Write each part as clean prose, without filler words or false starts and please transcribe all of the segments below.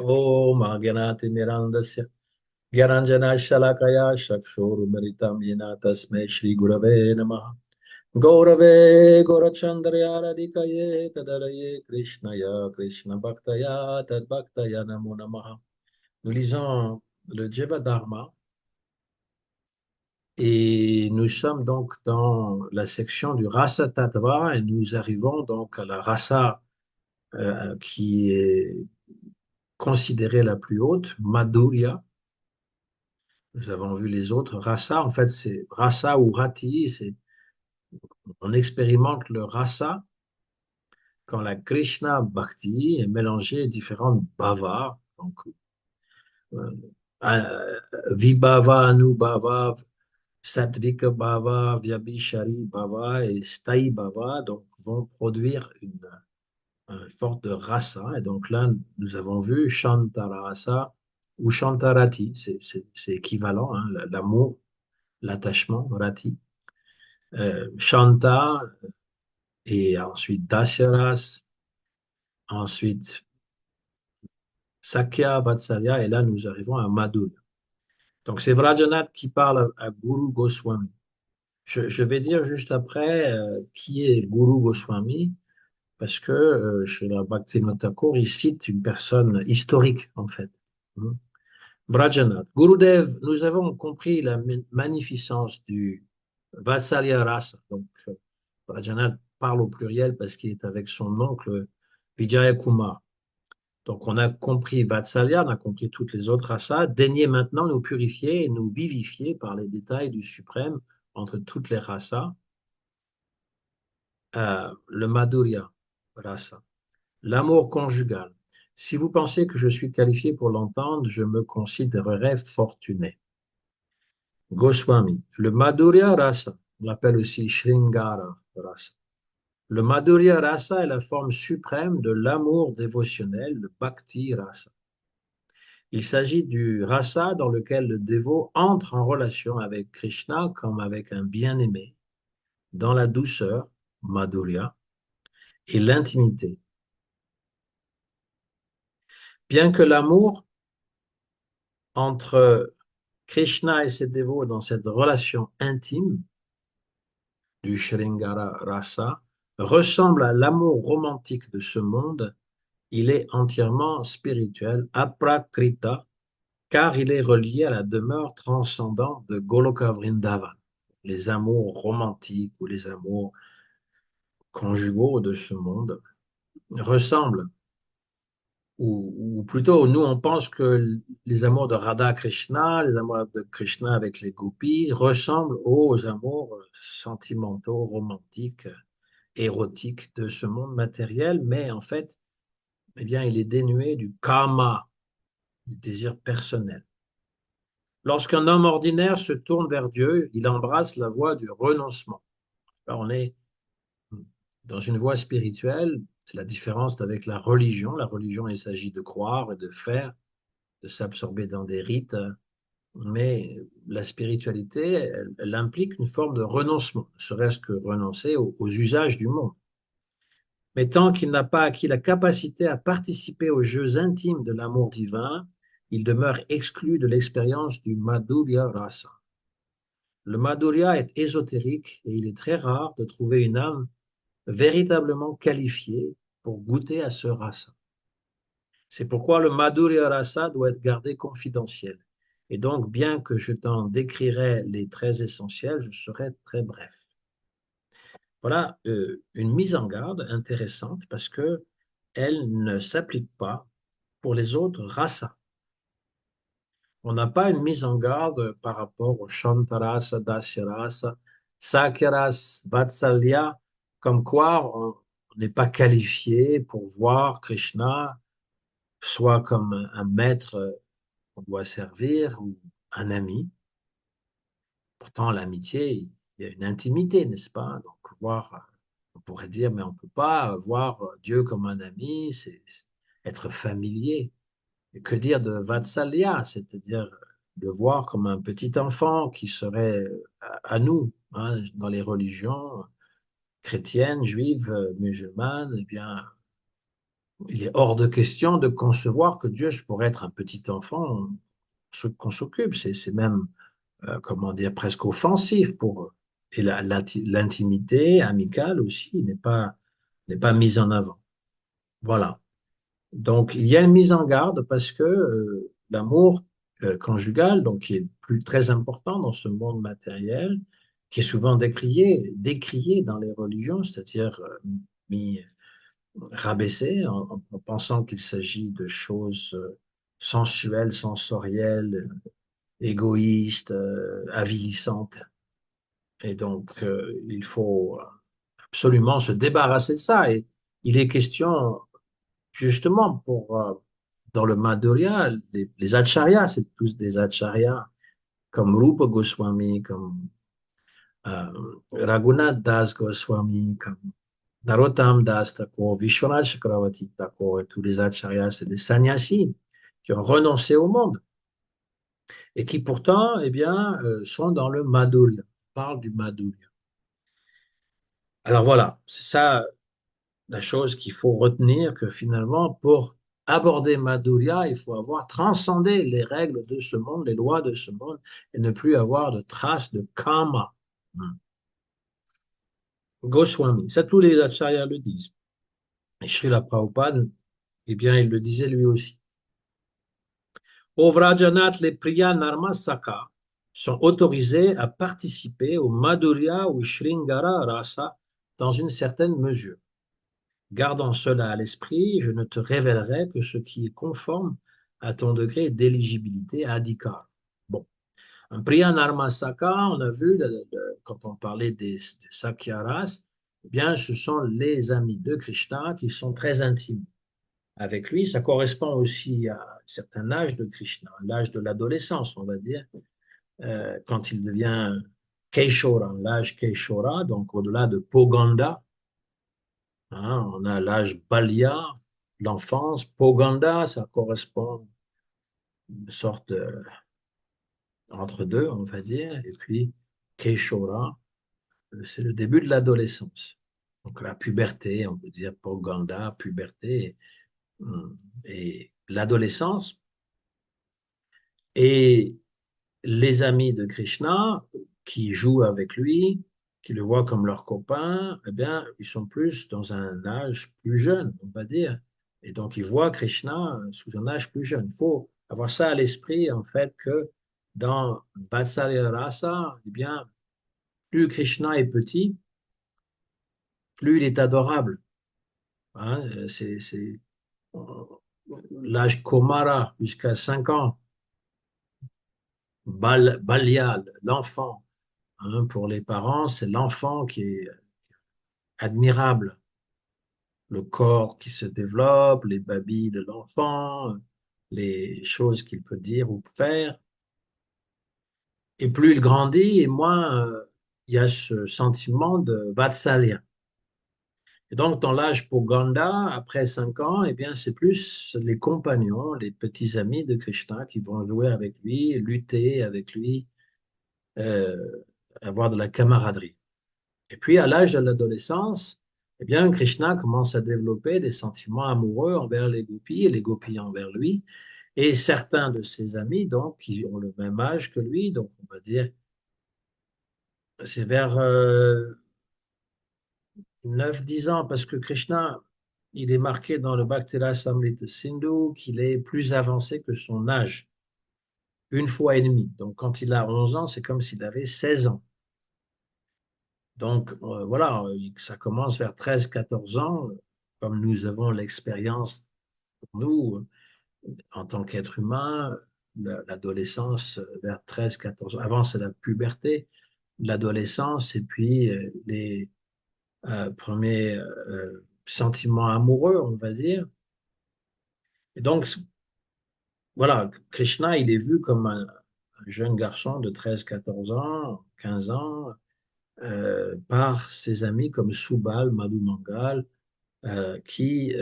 Om Agyanati Mirandasya Gyaranjana Shalakaya Shakshorumaritam Yena Tasme Shri Gurave Namaha Gaurave Gaurachandrya Radhikaye Tadaraye Krishnaya Krishna Bhaktaya Tad Bhaktaya Namo Namaha. Nous lisons le Jeva Dharma et nous sommes donc dans la section du Rasa Tattva et nous arrivons donc à la rasa qui est considérée la plus haute, Madhurya. Nous avons vu les autres. Rasa, en fait, c'est rasa ou rati. On expérimente le rasa quand la Krishna Bhakti est mélangée à différentes bhavas. Donc, euh, euh, vibhava, anubhava, sattvika bhava, vyabhishari bhava et sthai bhava donc, vont produire une forme de rasa. Et donc là, nous avons vu Shantarasa ou Shantarati. C'est équivalent, hein, l'amour, l'attachement, rati. Shanta et ensuite Dasyaras, ensuite Sakya, Vatsalya, et là nous arrivons à Madhurya. Donc c'est Vrajanath qui parle à Guru Goswami. Je vais dire juste après qui est Guru Goswami, parce que chez la Bhaktivinoda Thakur, il cite une personne historique en fait. Vrajanath. Gurudev, nous avons compris la magnificence du Vatsalya Rasa. Donc, Vrajanath parle au pluriel parce qu'il est avec son oncle Vijaya Kumar. Donc, on a compris Vatsalya, on a compris toutes les autres rasas. Daignez maintenant nous purifier et nous vivifier par les détails du suprême entre toutes les rasas. Le Madhurya rasa, l'amour conjugal. Si vous pensez que je suis qualifié pour l'entendre, je me considérerais fortuné. Goswami, le Madhurya rasa, on l'appelle aussi Shringara rasa. Le Madhurya Rasa est la forme suprême de l'amour dévotionnel, le Bhakti Rasa. Il s'agit du rasa dans lequel le dévot entre en relation avec Krishna comme avec un bien-aimé, dans la douceur, Madhurya, et l'intimité. Bien que l'amour entre Krishna et ses dévots dans cette relation intime du Shringara Rasa ressemble à l'amour romantique de ce monde, il est entièrement spirituel, aprakrita, car il est relié à la demeure transcendante de Goloka Vrindavan. Les amours romantiques ou les amours conjugaux de ce monde ressemblent, ou plutôt nous on pense que les amours de Radha Krishna, les amours de Krishna avec les gopis ressemblent aux amours sentimentaux, romantiques, érotiques de ce monde matériel, mais en fait, eh bien, il est dénué du kama, du désir personnel. Lorsqu'un homme ordinaire se tourne vers Dieu, il embrasse la voie du renoncement. Alors on est dans une voie spirituelle, c'est la différence avec la religion. La religion, il s'agit de croire et de faire, de s'absorber dans des rites, mais la spiritualité, elle implique une forme de renoncement, ne serait-ce que renoncer aux usages du monde. Mais tant qu'il n'a pas acquis la capacité à participer aux jeux intimes de l'amour divin, il demeure exclu de l'expérience du Madhurya Rasa. Le Madhurya est ésotérique et il est très rare de trouver une âme véritablement qualifiée pour goûter à ce rasa. C'est pourquoi le Madhurya Rasa doit être gardé confidentiel. Et donc, bien que je t'en décrirai les traits essentiels, je serai très bref. Voilà une mise en garde intéressante parce que elle ne s'applique pas pour les autres rasas. On n'a pas une mise en garde par rapport au Shantarasa, Dasyarasa, Sakyaras, Vatsalya, comme quoi on n'est pas qualifié pour voir Krishna soit comme un maître qu'on doit servir ou un ami. Pourtant, l'amitié, il y a une intimité, n'est-ce pas? Donc, voir, on pourrait dire, mais on ne peut pas voir Dieu comme un ami, c'est être familier. Et que dire de Vatsalya, c'est-à-dire le voir comme un petit enfant qui serait à nous, hein, dans les religions chrétiennes, juives, musulmanes, eh bien, Il est hors de question de concevoir que Dieu pourrait être un petit enfant qu'on s'occupe. C'est même, comment dire, presque offensif pour eux. Et l'intimité amicale aussi n'est pas mise en avant. Voilà. Donc, il y a une mise en garde parce que l'amour conjugal, donc qui est plus très important dans ce monde matériel, qui est souvent décrié dans les religions, c'est-à-dire mis rabaissé en pensant qu'il s'agit de choses sensuelles, sensorielles, égoïstes, avilissantes. Et donc, il faut absolument se débarrasser de ça. Et il est question, justement, dans le Madhurya, les acharyas, c'est tous des acharyas, comme Rupa Goswami, comme Raghunath Das Goswami, comme Narottam Das Thakur, Vishwanath Chakravarti Thakur et tous les acharyas, c'est des sannyasis qui ont renoncé au monde et qui pourtant, eh bien, sont dans le Madhurya. On parle du Madhurya. Alors voilà, c'est ça la chose qu'il faut retenir, que finalement, pour aborder Madhurya, il faut avoir transcendé les règles de ce monde, les lois de ce monde, et ne plus avoir de traces de karma. Goswami, ça tous les acharyas le disent. Et Srila Prabhupada, eh bien, il le disait lui aussi. Au Vrajanath, les Priya Narmasaka sont autorisés à participer au Madhurya ou Sringara Rasa dans une certaine mesure. Gardant cela à l'esprit, je ne te révélerai que ce qui est conforme à ton degré d'éligibilité à Adhikar. Bon, un Priya Narmasaka, on a vu quand on parlait des Sakyaras, eh bien, ce sont les amis de Krishna qui sont très intimes avec lui. Ça correspond aussi à un certain âge de Krishna, l'âge de l'adolescence, on va dire, quand il devient Keishora, l'âge Keishora, donc au-delà de Poganda, hein, on a l'âge Balya, l'enfance, Poganda, ça correspond à une sorte de, entre deux, on va dire, et puis Keishora, c'est le début de l'adolescence. Donc la puberté, on peut dire Poganda, puberté, et l'adolescence. Et les amis de Krishna qui jouent avec lui, qui le voient comme leur copain, eh bien, ils sont plus dans un âge plus jeune, on va dire. Et donc, ils voient Krishna sous un âge plus jeune. Il faut avoir ça à l'esprit, en fait, que dans Vatsalya Rasa, eh bien, plus Krishna est petit, plus il est adorable. Hein. C'est l'âge Komara jusqu'à 5 ans, Balya, l'enfant. Hein, pour les parents, c'est l'enfant qui est admirable. Le corps qui se développe, les babilles de l'enfant, les choses qu'il peut dire ou faire. Et plus il grandit, et moins il y a ce sentiment de Vatsalya. Et donc, dans l'âge pour Ganda, après 5 ans, eh bien, c'est plus les compagnons, les petits amis de Krishna qui vont jouer avec lui, lutter avec lui, euh, avoir de la camaraderie. Et puis, à l'âge de l'adolescence, eh bien, Krishna commence à développer des sentiments amoureux envers les gopis et les gopis envers lui. Et certains de ses amis, donc, qui ont le même âge que lui, donc on va dire, c'est vers 9-10 ans, parce que Krishna, il est marqué dans le Bhakti-rasamrita Sindhu qu'il est plus avancé que son âge, une fois et demie. Donc, quand il a 11 ans, c'est comme s'il avait 16 ans. Donc, voilà, ça commence vers 13-14 ans, comme nous avons l'expérience, nous, en tant qu'être humain, l'adolescence vers 13-14 ans. Avant, c'est la puberté, l'adolescence et puis les premiers sentiments amoureux, on va dire. Et donc, voilà, Krishna, il est vu comme un jeune garçon de 13-14 ans, 15 ans, par ses amis comme Subal, Madhu Mangal, qui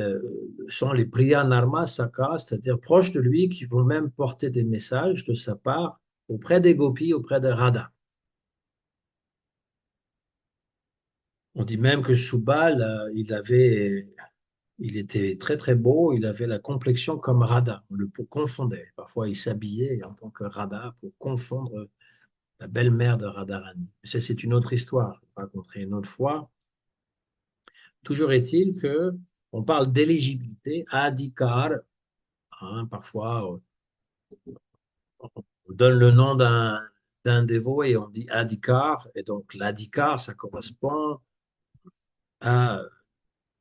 sont les Priya Narma Saka, c'est-à-dire proches de lui, qui vont même porter des messages de sa part auprès des gopis, auprès de Radha. On dit même que Subal, il avait Il était très très beau, il avait la complexion comme Radha, on le confondait. Parfois il s'habillait en tant que Radha pour confondre la belle-mère de Radharani. Ça, c'est une autre histoire, je vais raconter une autre fois. Toujours est-il que on parle d'éligibilité, adhikar, hein, parfois on donne le nom d'un dévot et on dit adhikar, et donc l'adhikar, ça correspond à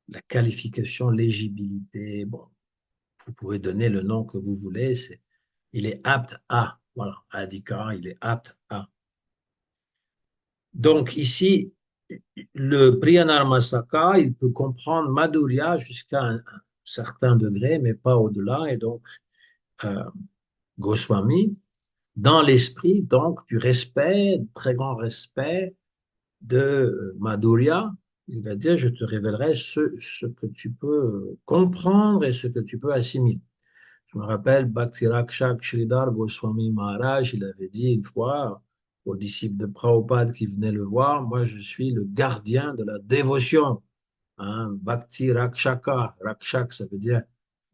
la qualification, l'éligibilité. Bon, vous pouvez donner le nom que vous voulez, il est apte à, voilà, adhikar, il est apte à. Donc ici, le Priyanarmasaka, il peut comprendre Madhurya jusqu'à un certain degré, mais pas au-delà. Et donc, euh, Goswami, dans l'esprit donc du respect, très grand respect de Madhurya, il va dire, je te révélerai ce que tu peux comprendre et ce que tu peux assimiler. Je me rappelle, Bhakti Rakshak Sridhar Goswami Maharaj, il avait dit une fois aux disciples de Prabhupada qui venaient le voir, moi je suis le gardien de la dévotion. Hein, Bhakti Rakshaka, Rakshak ça veut dire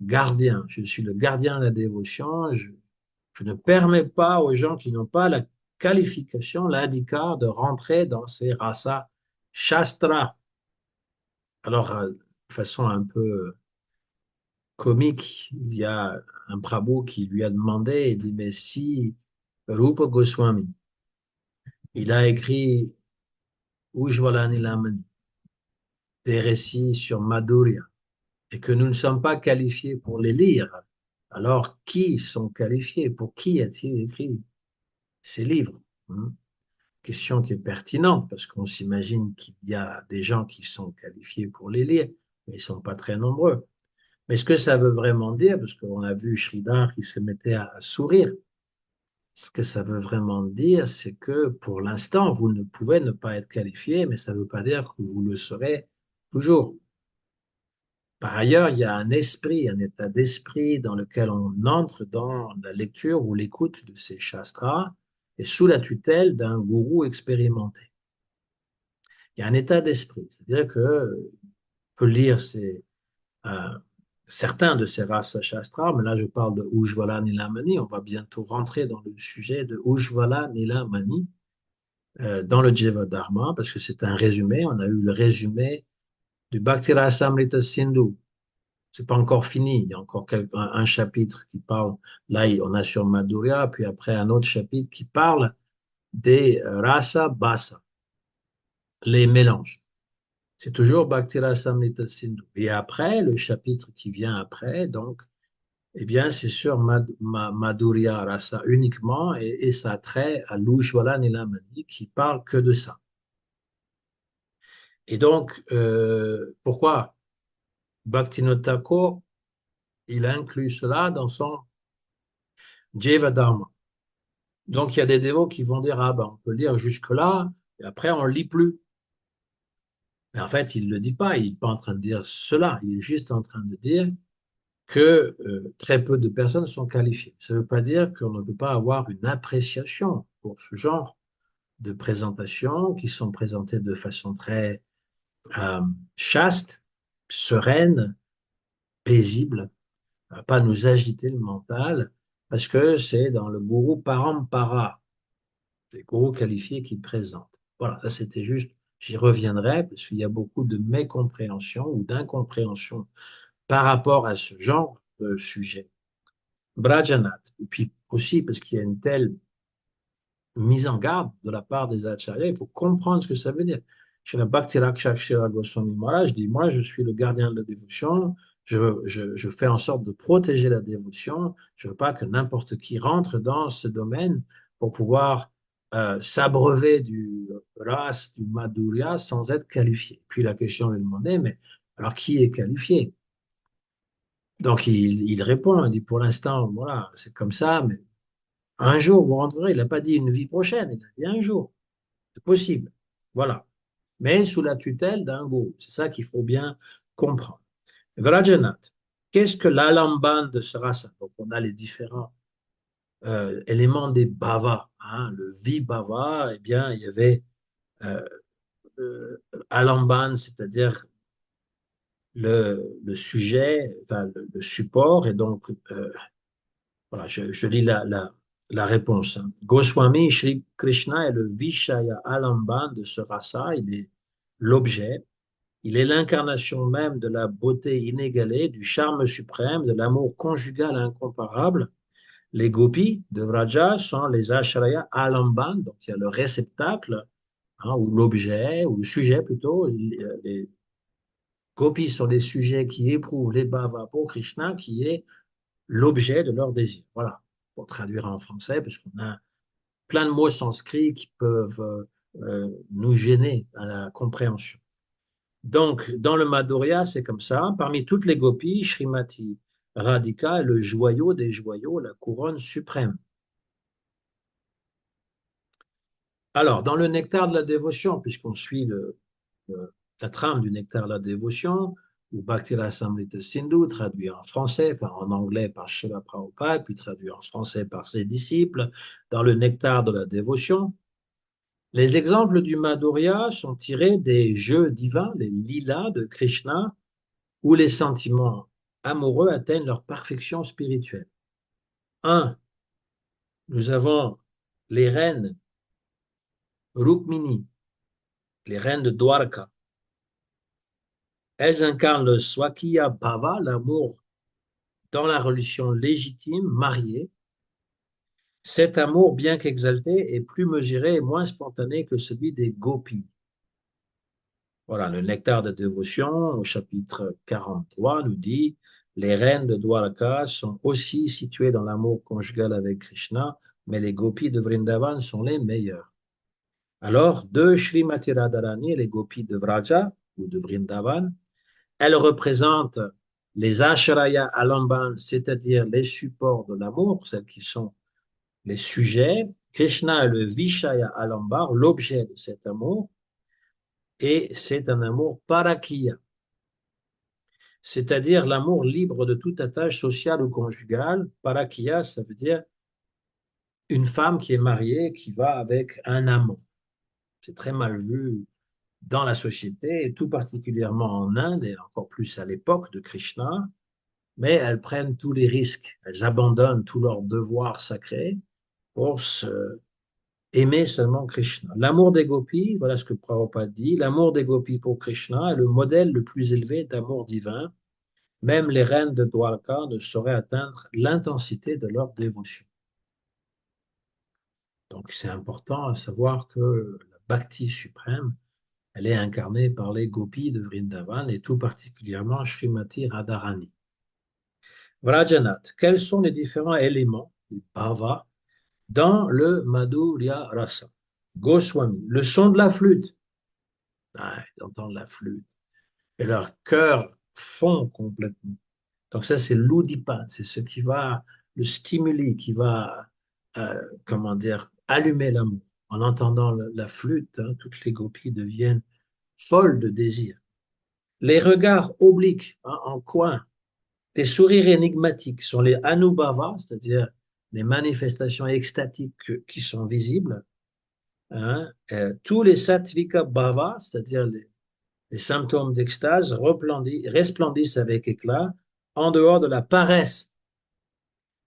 gardien. Je suis le gardien de la dévotion. Je ne permets pas aux gens qui n'ont pas la qualification, l'indicat de rentrer dans ces rasas shastra. Alors, de façon un peu comique, il y a un Prabhu qui lui a demandé, il dit, mais si Rupa Goswami, il a écrit Ujjvala Nilamani, des récits sur Madhurya, et que nous ne sommes pas qualifiés pour les lire, alors qui sont qualifiés? Pour qui a-t-il écrit ces livres? Hein. Question qui est pertinente, parce qu'on s'imagine qu'il y a des gens qui sont qualifiés pour les lire, mais ils ne sont pas très nombreux. Mais ce que ça veut vraiment dire, parce qu'on a vu Sridhar qui se mettait à sourire, ce que ça veut vraiment dire, c'est que pour l'instant, vous ne pouvez ne pas être qualifié, mais ça ne veut pas dire que vous le serez toujours. Par ailleurs, il y a un esprit, un état d'esprit dans lequel on entre dans la lecture ou l'écoute de ces shastras et sous la tutelle d'un gourou expérimenté. Il y a un état d'esprit, c'est-à-dire que peut lire euh, certains de ces rasa shastras, mais là je parle de Ujjvala Nilamani, on va bientôt rentrer dans le sujet de Ujjvala Nilamani dans le Jiva Dharma, parce que c'est un résumé, on a eu le résumé du Bhakti Rasamrita Sindhu. C'est pas encore fini, il y a encore un chapitre qui parle, là on a sur Madhurya, puis après un autre chapitre qui parle des rasa basa, les mélanges. C'est toujours Bhaktirasamrita Sindhu. Et après, le chapitre qui vient après, donc, eh bien, c'est sur Madhurya Rasa uniquement et ça a trait à l'Ujjvala Nilamani qui parle que de ça. Et donc, pourquoi Bhaktivinoda Thakur, il inclut cela dans son Jiva Dharma. Donc, il y a des dévots qui vont dire, ah ben, on peut lire jusque-là, et après, on ne lit plus. Mais en fait, il ne le dit pas, il n'est pas en train de dire cela, il est juste en train de dire que très peu de personnes sont qualifiées. Ça ne veut pas dire qu'on ne peut pas avoir une appréciation pour ce genre de présentations qui sont présentées de façon très euh, chaste, sereine, paisible, pas nous agiter le mental, parce que c'est dans le gourou parampara, les gourous qualifiés qui présentent. Voilà, ça c'était juste, j'y reviendrai, parce qu'il y a beaucoup de mécompréhension ou d'incompréhension par rapport à ce genre de sujet. Brajanath. Et puis aussi parce qu'il y a une telle mise en garde de la part des acharyas, il faut comprendre ce que ça veut dire. Chez la Bhakti Rakshak Goswami Maharaj dit, moi je suis le gardien de la dévotion, je fais en sorte de protéger la dévotion, je ne veux pas que n'importe qui rentre dans ce domaine pour pouvoir s'abreuver du ras, du madhurya sans être qualifié. Puis la question lui demandait, mais alors qui est qualifié? Donc il répond, il dit pour l'instant, voilà, c'est comme ça, mais un jour vous rentrerez. Il n'a pas dit une vie prochaine, il a dit un jour. C'est possible. Voilà. Mais sous la tutelle d'un gourou. C'est ça qu'il faut bien comprendre. Vrajanath, qu'est-ce que l'alamban de ce rasa? Donc on a les différents éléments des bhavas. Hein. Le vibhava, eh bien, il y avait euh, alamban, c'est-à-dire le sujet, enfin le support, et donc voilà, je lis la réponse, hein. Goswami Shri Krishna est le Vishaya Alamban de ce rasa, il est l'objet, il est l'incarnation même de la beauté inégalée, du charme suprême, de l'amour conjugal incomparable. Les gopis de Vraja sont les Ashraya Alamban, donc il y a le réceptacle, hein, ou l'objet, ou le sujet plutôt. Les gopis sont les sujets qui éprouvent les bhavas pour Krishna, qui est l'objet de leur désir. Voilà, pour traduire en français, parce qu'on a plein de mots sanscrits qui peuvent nous gêner à la compréhension. Donc, dans le Madhurya, c'est comme ça. Parmi toutes les gopis, Srimati Radhika est le joyau des joyaux, la couronne suprême. Alors, dans le nectar de la dévotion, puisqu'on suit la trame du nectar de la dévotion, ou Bhakti Rasamrita Sindhu, traduit en français, enfin en anglais par Srila Prabhupada, puis traduit en français par ses disciples, dans le nectar de la dévotion, les exemples du Madhurya sont tirés des jeux divins, les lilas de Krishna, où les sentiments amoureux atteignent leur perfection spirituelle. Un, nous avons les reines Rukmini, les reines de Dwarka. Elles incarnent le Swakiya Bhava, l'amour dans la relation légitime, mariée. Cet amour, bien qu'exalté, est plus mesuré et moins spontané que celui des gopis. Voilà, le nectar de dévotion au chapitre 43 nous dit les reines de Dwarka sont aussi situées dans l'amour conjugal avec Krishna, mais les gopis de Vrindavan sont les meilleures. Alors, de Srimati Radharani, les gopis de Vraja ou de Vrindavan, elles représentent les Ashraya Alamban, c'est-à-dire les supports de l'amour, celles qui sont les sujets. Krishna est le Vishaya Alambar, l'objet de cet amour, et c'est un amour parakiya, c'est-à-dire l'amour libre de toute attache sociale ou conjugale. Parakiya, ça veut dire une femme qui est mariée, qui va avec un amant. C'est très mal vu dans la société, et tout particulièrement en Inde, et encore plus à l'époque de Krishna, mais elles prennent tous les risques, elles abandonnent tous leurs devoirs sacrés pour aimer seulement Krishna. L'amour des gopis, voilà ce que Prabhupada dit, l'amour des gopis pour Krishna est le modèle le plus élevé d'amour divin. Même les reines de Dwarka ne sauraient atteindre l'intensité de leur dévotion. Donc c'est important à savoir que la bhakti suprême, elle est incarnée par les gopis de Vrindavan et tout particulièrement Srimati Radharani. Vrajanath, quels sont les différents éléments du bhava dans le Madhurya Rasa? Goswami, le son de la flûte. Ah, ils entendent la flûte. Et leur cœur fond complètement. Donc ça, c'est l'udipan, c'est ce qui va le stimuler, qui va, comment dire, allumer l'amour. En entendant la flûte, hein, toutes les gopis deviennent folles de désir. Les regards obliques, hein, en coin, les sourires énigmatiques sont les anubhavas, c'est-à-dire les manifestations extatiques qui sont visibles. Hein. Tous les sattvika bhavas, c'est-à-dire les symptômes d'extase, resplendissent avec éclat en dehors de la paresse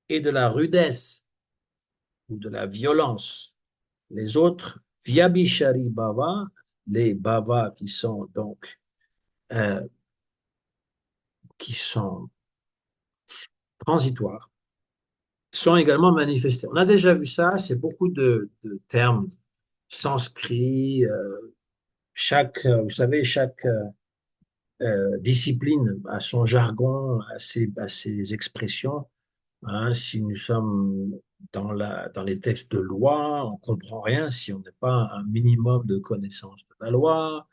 et de la rudesse ou de la violence. Les autres, Vyabhishari Bhava, les bhavas euh, qui sont transitoires, sont également manifestés. On a déjà vu ça, c'est beaucoup de termes sanscrits. Vous savez, chaque discipline a son jargon, a ses expressions. Hein. Si nous sommes dans les textes de loi, on ne comprend rien si on n'a pas un minimum de connaissance de la loi.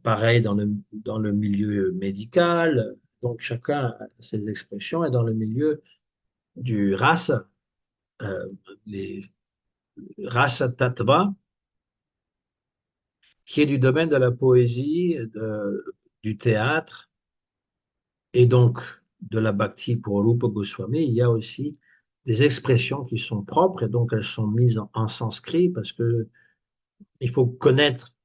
Pareil dans le milieu médical. Donc chacun a ses expressions. Et dans le milieu du rasa, euh, les rasa tattva, qui est du domaine de la poésie, du théâtre et donc de la bhakti pour Rupa Goswami, il y a aussi des expressions qui sont propres et donc elles sont mises en sanskrit parce que il faut connaître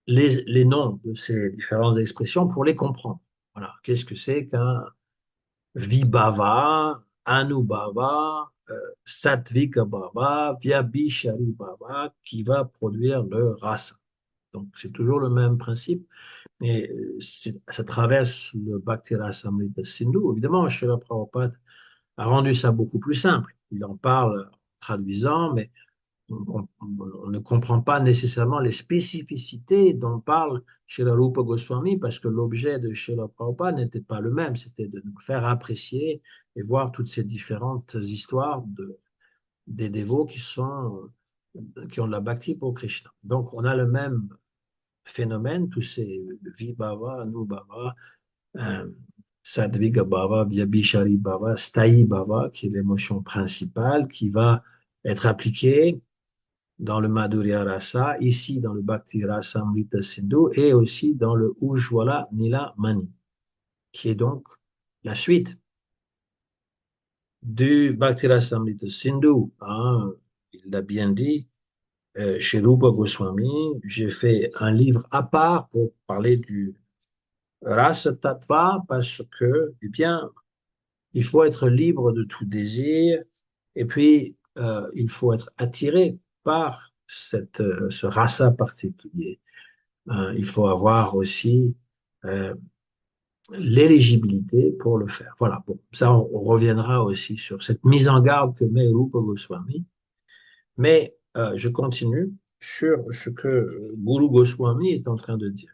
les noms de ces différentes expressions pour les comprendre. Voilà. Qu'est-ce que c'est qu'un Vibhava, Anubhava, Sattvika Bhava, Vyabhishari Bhava qui va produire le rasa. Donc, c'est toujours le même principe, mais ça traverse le Bhakti Rasamrita Sindhu. Évidemment, Srila Prabhupada a rendu ça beaucoup plus simple. Il en parle en traduisant, mais on ne comprend pas nécessairement les spécificités dont parle Srila Rupa Goswami, parce que l'objet de Srila Prabhupada n'était pas le même, c'était de nous faire apprécier et voir toutes ces différentes histoires des dévots qui ont de la bhakti pour Krishna. Donc, on a le même phénomène, tous ces Vibhava, Anubhava, euh, Sadviga Bhava, Vyabhishari Bhava, Sthayi Bhava, qui est l'émotion principale, qui va être appliquée dans le Madhurya Rasa, ici dans le Bhakti Rasamrita Sindhu et aussi dans le Ujjwala Nila Mani, qui est donc la suite du Bhakti Rasamrita Sindhu. Hein, il l'a bien dit, chez Rupa Goswami, j'ai fait un livre à part pour parler du Rasa Tattva parce que, eh bien, il faut être libre de tout désir et puis il faut être attiré par ce rasa particulier. Il faut avoir aussi euh, l'éligibilité pour le faire. Voilà, bon, ça on reviendra aussi sur cette mise en garde que met Rupa Goswami. Mais je continue sur ce que Guru Goswami est en train de dire.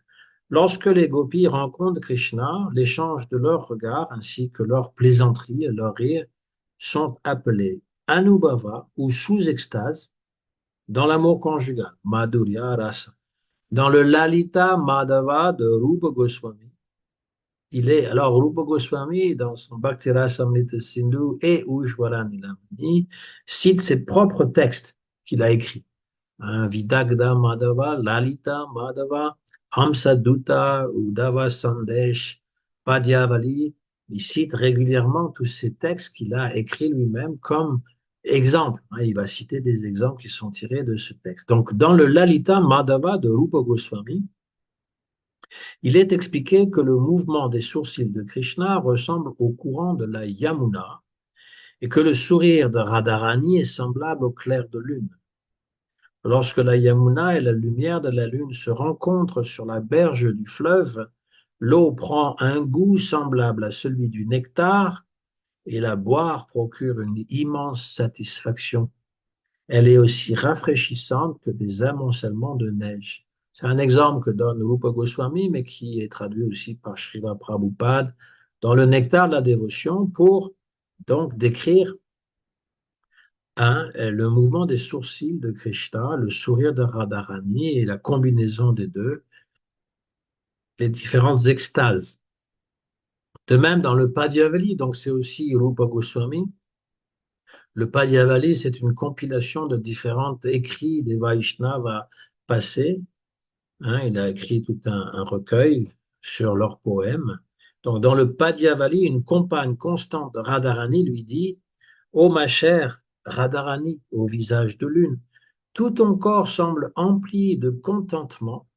Lorsque les gopis rencontrent Krishna, l'échange de leurs regards ainsi que leurs plaisanteries et leurs rires sont appelés Anubhava ou sous-extase dans l'amour conjugal, Madhurya Rasa. Dans le Lalita Madhava de Rupa Goswami, alors Rupa Goswami, dans son Bhakti Rasamrita Sindhu et Ujjwala Nilamani, cite ses propres textes qu'il a écrits. Vidagda Madhava, Lalita Madhava, Hamsadutta, Uddhava Sandesh, Padyavali. Il cite régulièrement tous ces textes qu'il a écrits lui-même comme exemple. Il va citer des exemples qui sont tirés de ce texte. Donc, dans le Lalita Madhava de Rupa Goswami, il est expliqué que le mouvement des sourcils de Krishna ressemble au courant de la Yamuna et que le sourire de Radharani est semblable au clair de lune. Lorsque la Yamuna et la lumière de la lune se rencontrent sur la berge du fleuve, l'eau prend un goût semblable à celui du nectar et la boire procure une immense satisfaction. Elle est aussi rafraîchissante que des amoncellements de neige. C'est un exemple que donne Rupa Goswami, mais qui est traduit aussi par Srila Prabhupada dans le Nectar de la dévotion pour donc décrire le mouvement des sourcils de Krishna, le sourire de Radharani et la combinaison des deux, les différentes extases. De même, dans le Padyavali, donc c'est aussi Rupa Goswami, le Padyavali, c'est une compilation de différents écrits des Vaishnavas passés. Il a écrit tout un recueil sur leurs poèmes. Donc, dans le Padyavali, une compagne constante de Radharani lui dit: Ô ma chère Radharani, au visage de lune, tout ton corps semble empli de contentement.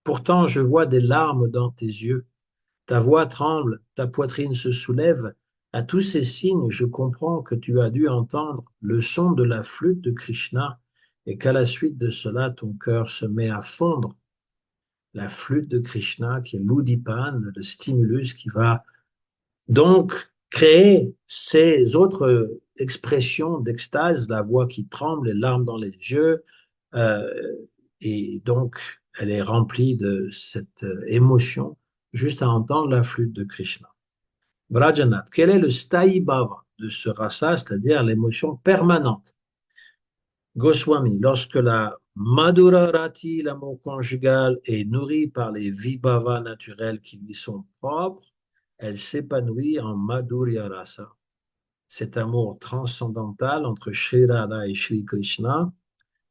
Pourtant, je vois des larmes dans tes yeux. Ta voix tremble, ta poitrine se soulève. À tous ces signes, je comprends que tu as dû entendre le son de la flûte de Krishna et qu'à la suite de cela, ton cœur se met à fondre. La flûte de Krishna, qui est l'Udipan, le stimulus qui va donc créer ces autres expressions d'extase, la voix qui tremble, les larmes dans les yeux, euh, et donc elle est remplie de cette émotion juste à entendre la flûte de Krishna. Vrajanath, quel est le sthayi bhava de ce rasa, c'est-à-dire l'émotion permanente? Goswami, lorsque la Madhura Rati, l'amour conjugal, est nourrie par les vibhavas naturels qui lui sont propres, elle s'épanouit en Madhurya Rasa. Cet amour transcendantal entre Sri Radha et Sri Krishna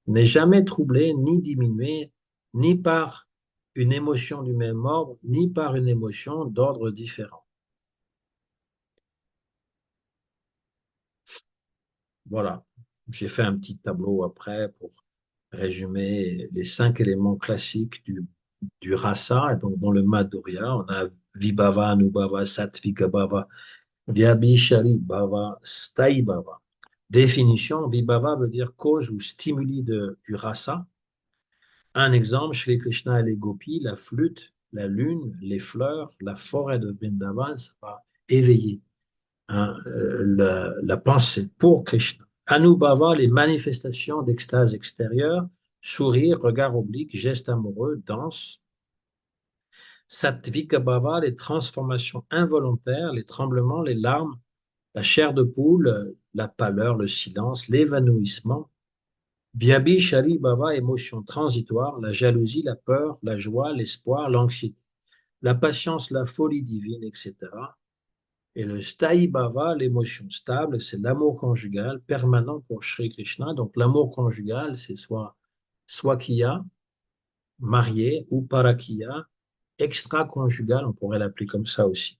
n'est jamais troublé ni diminué, ni par une émotion du même ordre, ni par une émotion d'ordre différent. Voilà, j'ai fait un petit tableau après pour résumer les 5 éléments classiques du rasa, et donc dans le Madhurya, on a Vibhava, Anubhava, Sattvika Bhava, Vyabhishari Bhava, Sthayi Bhava. Définition, Vibhava veut dire cause ou stimuli du rasa. Un exemple, Shri Krishna et les gopis, la flûte, la lune, les fleurs, la forêt de Vrindavan, ça va éveiller la pensée pour Krishna. Anubhava, les manifestations d'extase extérieure, sourire, regard oblique, geste amoureux, danse. Sattvika Bhava, les transformations involontaires, les tremblements, les larmes, la chair de poule, la pâleur, le silence, l'évanouissement. Vyabhishari Bhava, émotion transitoire, la jalousie, la peur, la joie, l'espoir, l'anxiété, la patience, la folie divine, etc. Et le Sthayi Bhava, l'émotion stable, c'est l'amour conjugal permanent pour Sri Krishna. Donc l'amour conjugal, c'est soit Swakiya, marié, ou Parakiya, extra-conjugal, on pourrait l'appeler comme ça aussi.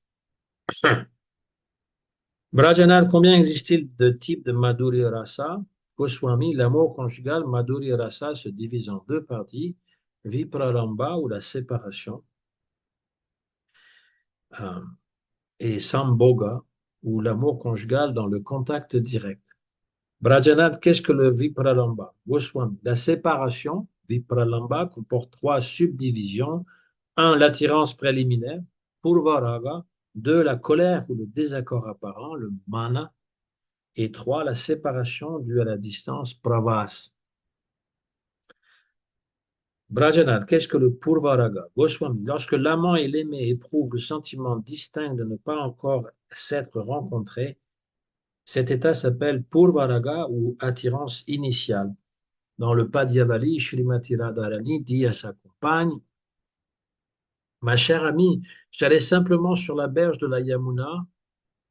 Brajanal, combien existe-t-il de types de Madhurya Rasa? Goswami, l'amour conjugal Madhurya Rasa se divise en deux parties, Vipralamba ou la séparation, euh, et Sambhoga ou l'amour conjugal dans le contact direct. Brajanath, qu'est-ce que le Vipralamba? Goswami, la séparation, Vipralamba, comporte trois subdivisions. Un, l'attirance préliminaire, Purvaraga. Deux, la colère ou le désaccord apparent, le Mana. Et trois, la séparation due à la distance, Pravas. Brajanath, qu'est-ce que le Purvaraga? Goswami, lorsque l'amant et l'aimé éprouvent le sentiment distinct de ne pas encore s'être rencontrés, cet état s'appelle Purvaraga ou attirance initiale. Dans le Padyavali, Srimati Radharani dit à sa compagne, ma chère amie, j'allais simplement sur la berge de la Yamuna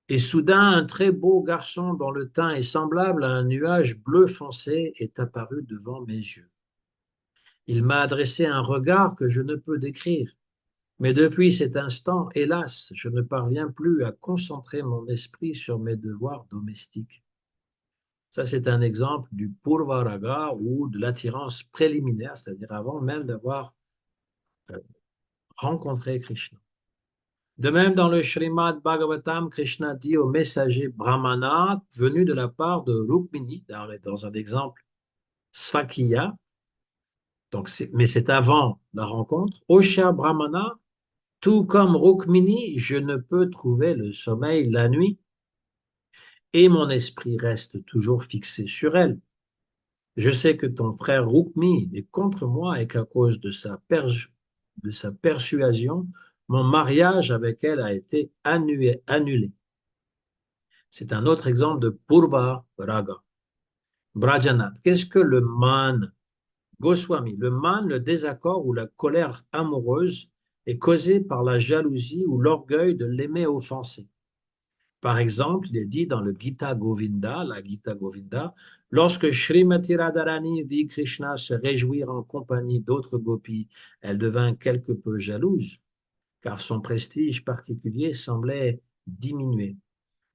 et soudain un très beau garçon dont le teint est semblable à un nuage bleu foncé est apparu devant mes yeux. Il m'a adressé un regard que je ne peux décrire, mais depuis cet instant, hélas, je ne parviens plus à concentrer mon esprit sur mes devoirs domestiques. Ça, c'est un exemple du Purvaraga ou de l'attirance préliminaire, c'est-à-dire avant même d'avoir rencontré Krishna. De même, dans le Srimad Bhagavatam, Krishna dit au messager Brahmana, venu de la part de Rukmini, dans un exemple Sakya, donc mais c'est avant la rencontre, ô cher Brahmana, tout comme Rukmini, je ne peux trouver le sommeil la nuit et mon esprit reste toujours fixé sur elle. Je sais que ton frère Rukmi est contre moi et qu'à cause de sa persuasion, mon mariage avec elle a été annulé. C'est un autre exemple de Purva Raga. Brajanath, qu'est-ce que le man? Goswami, le man, le désaccord ou la colère amoureuse est causé par la jalousie ou l'orgueil de l'aimer offensé. Par exemple, il est dit dans le Gita Govinda, la Gita Govinda, lorsque Srimati Radharani vit Krishna se réjouir en compagnie d'autres gopis, elle devint quelque peu jalouse, car son prestige particulier semblait diminuer.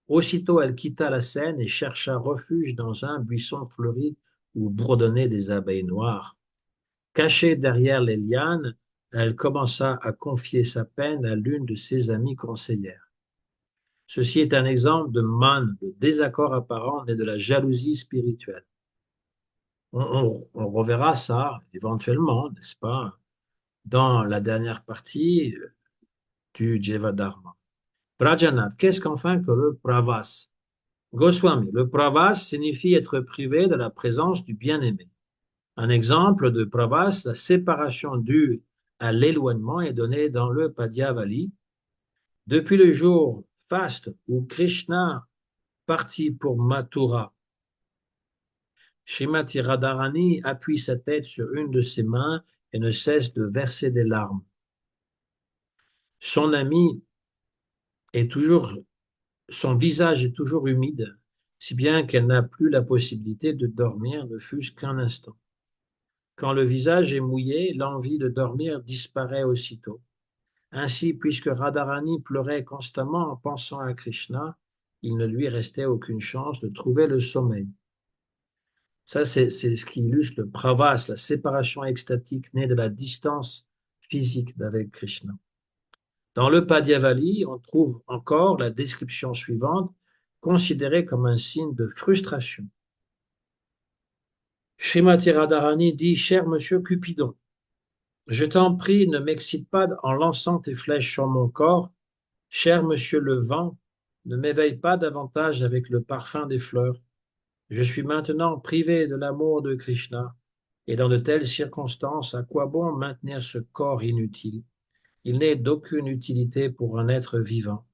Aussitôt, elle quitta la scène et chercha refuge dans un buisson fleuri où bourdonnaient des abeilles noires. Cachée derrière les lianes, elle commença à confier sa peine à l'une de ses amies conseillères. Ceci est un exemple de man, de désaccord apparent et de la jalousie spirituelle. On reverra ça éventuellement, n'est-ce pas, dans la dernière partie du Jevadharma. Prajanath, qu'est-ce qu'enfin que le pravas? Goswami, le pravas signifie être privé de la présence du bien-aimé. Un exemple de pravas, la séparation due à l'éloignement est donné dans le Padyavali. Depuis le jour faste où Krishna partit pour Mathura, Srimati Radharani appuie sa tête sur une de ses mains et ne cesse de verser des larmes. Son ami est toujours, son visage est toujours humide, si bien qu'elle n'a plus la possibilité de dormir, ne fût-ce qu'un instant. Quand le visage est mouillé, l'envie de dormir disparaît aussitôt. Ainsi, puisque Radharani pleurait constamment en pensant à Krishna, il ne lui restait aucune chance de trouver le sommeil. Ça, c'est ce qui illustre le pravas, la séparation extatique née de la distance physique d'avec Krishna. Dans le Padyavali, on trouve encore la description suivante, considérée comme un signe de frustration. Srimati Radharani dit, cher monsieur Cupidon, je t'en prie, ne m'excite pas en lançant tes flèches sur mon corps. Cher monsieur le vent, ne m'éveille pas davantage avec le parfum des fleurs. Je suis maintenant privé de l'amour de Krishna, et dans de telles circonstances, à quoi bon maintenir ce corps inutile? Il n'est d'aucune utilité pour un être vivant.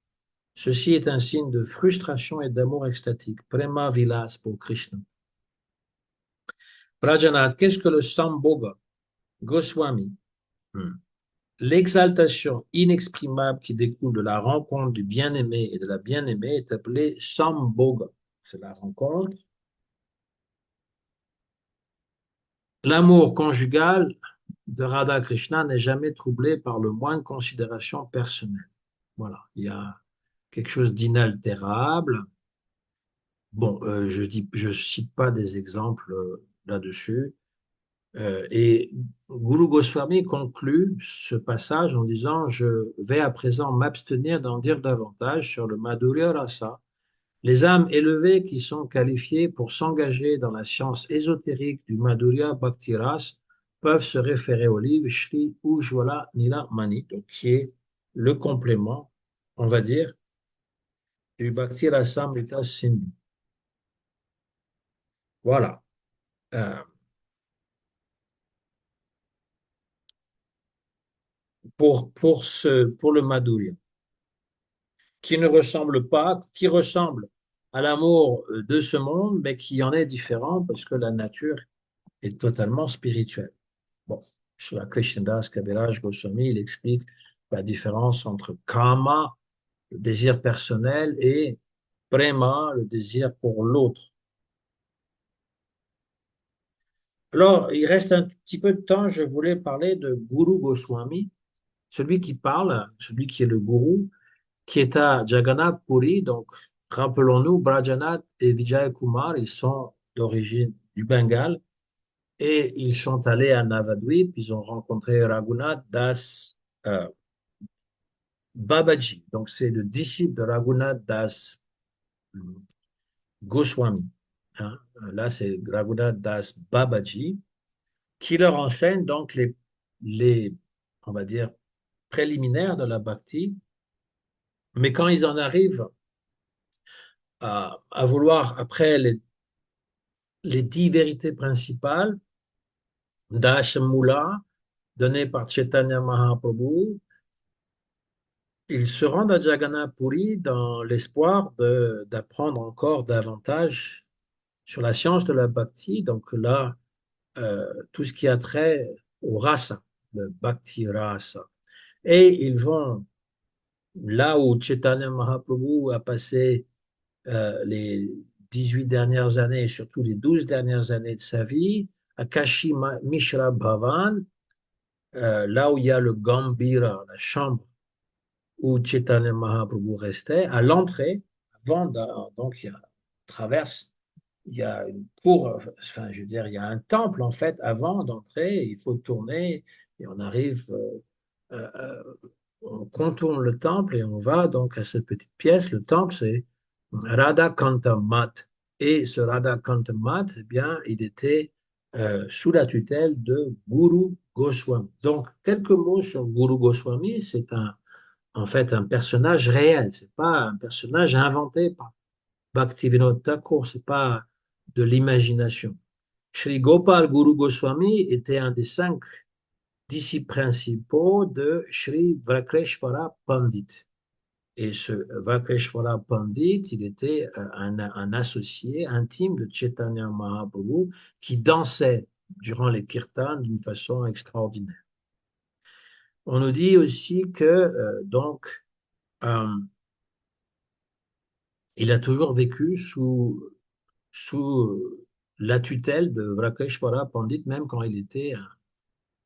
Ceci est un signe de frustration et d'amour extatique. Prema Vilas pour Krishna. Brajanath, qu'est-ce que le Sambhoga? Goswami. L'exaltation inexprimable qui découle de la rencontre du bien-aimé et de la bien-aimée est appelée Sambhoga. C'est la rencontre. L'amour conjugal de Radha Krishna n'est jamais troublé par le moins de considération personnelle. Voilà, il y a quelque chose d'inaltérable. Bon, je cite pas des exemples là-dessus. Et Guru Goswami conclut ce passage en disant, je vais à présent m'abstenir d'en dire davantage sur le Madhurya Rasa. Les âmes élevées qui sont qualifiées pour s'engager dans la science ésotérique du Madhurya Bhakti Ras peuvent se référer au livre Shri Ujjwala Nilamani, donc qui est le complément, on va dire, du Bhakti Rasamrita Sindhu. Voilà. Euh, pour le Madhurya, qui ne ressemble pas, qui ressemble à l'amour de ce monde, mais qui en est différent parce que la nature est totalement spirituelle. Bon, Srila Krishnadas Kaviraj Goswami, il explique la différence entre kama, le désir personnel, et prema, le désir pour l'autre. Alors, il reste un petit peu de temps, je voulais parler de Guru Goswami, celui qui parle, celui qui est le gourou, qui est à Jagannath Puri. Donc, rappelons-nous, Brajanath et Vijay Kumar, ils sont d'origine du Bengale et ils sont allés à Navadvip, ils ont rencontré Raghunath Das Babaji. Donc, c'est le disciple de Raghunath Das Goswami. Hein. Là, c'est Raghunath Das Babaji qui leur enseigne donc on va dire, préliminaires de la bhakti. Mais quand ils en arrivent à vouloir, après les 10 vérités principales d'Ashamula, données par Chaitanya Mahaprabhu, ils se rendent à Jagannath Puri dans l'espoir d'apprendre encore davantage sur la science de la bhakti. Donc là, tout ce qui a trait au rasa, le bhakti rasa. Et ils vont là où Chaitanya Mahaprabhu a passé les 18 dernières années et surtout les 12 dernières années de sa vie, à Kashi Mishra Bhavan, là où il y a le Gambhira, la chambre où Chaitanya Mahaprabhu restait, à l'entrée, donc il y a traverse, il y a une cour, enfin je veux dire, il y a un temple en fait avant d'entrer, il faut tourner et on arrive, on contourne le temple et on va donc à cette petite pièce. Le temple, c'est Radha Kanta Math. Et ce Radha Kanta Math, eh bien, il était sous la tutelle de Guru Goswami. Donc, quelques mots sur Guru Goswami. C'est en fait un personnage réel. C'est pas un personnage inventé par Bhaktivinoda Thakur. C'est pas de l'imagination. Sri Gopal Guru Goswami était un des 5 disciples principaux de Sri Vakreshvara Pandit. Et ce Vakreshvara Pandit, il était un associé intime de Chaitanya Mahaprabhu qui dansait durant les kirtans d'une façon extraordinaire. On nous dit aussi que euh, il a toujours vécu sous la tutelle de Vakreshvara Pandit, même quand il était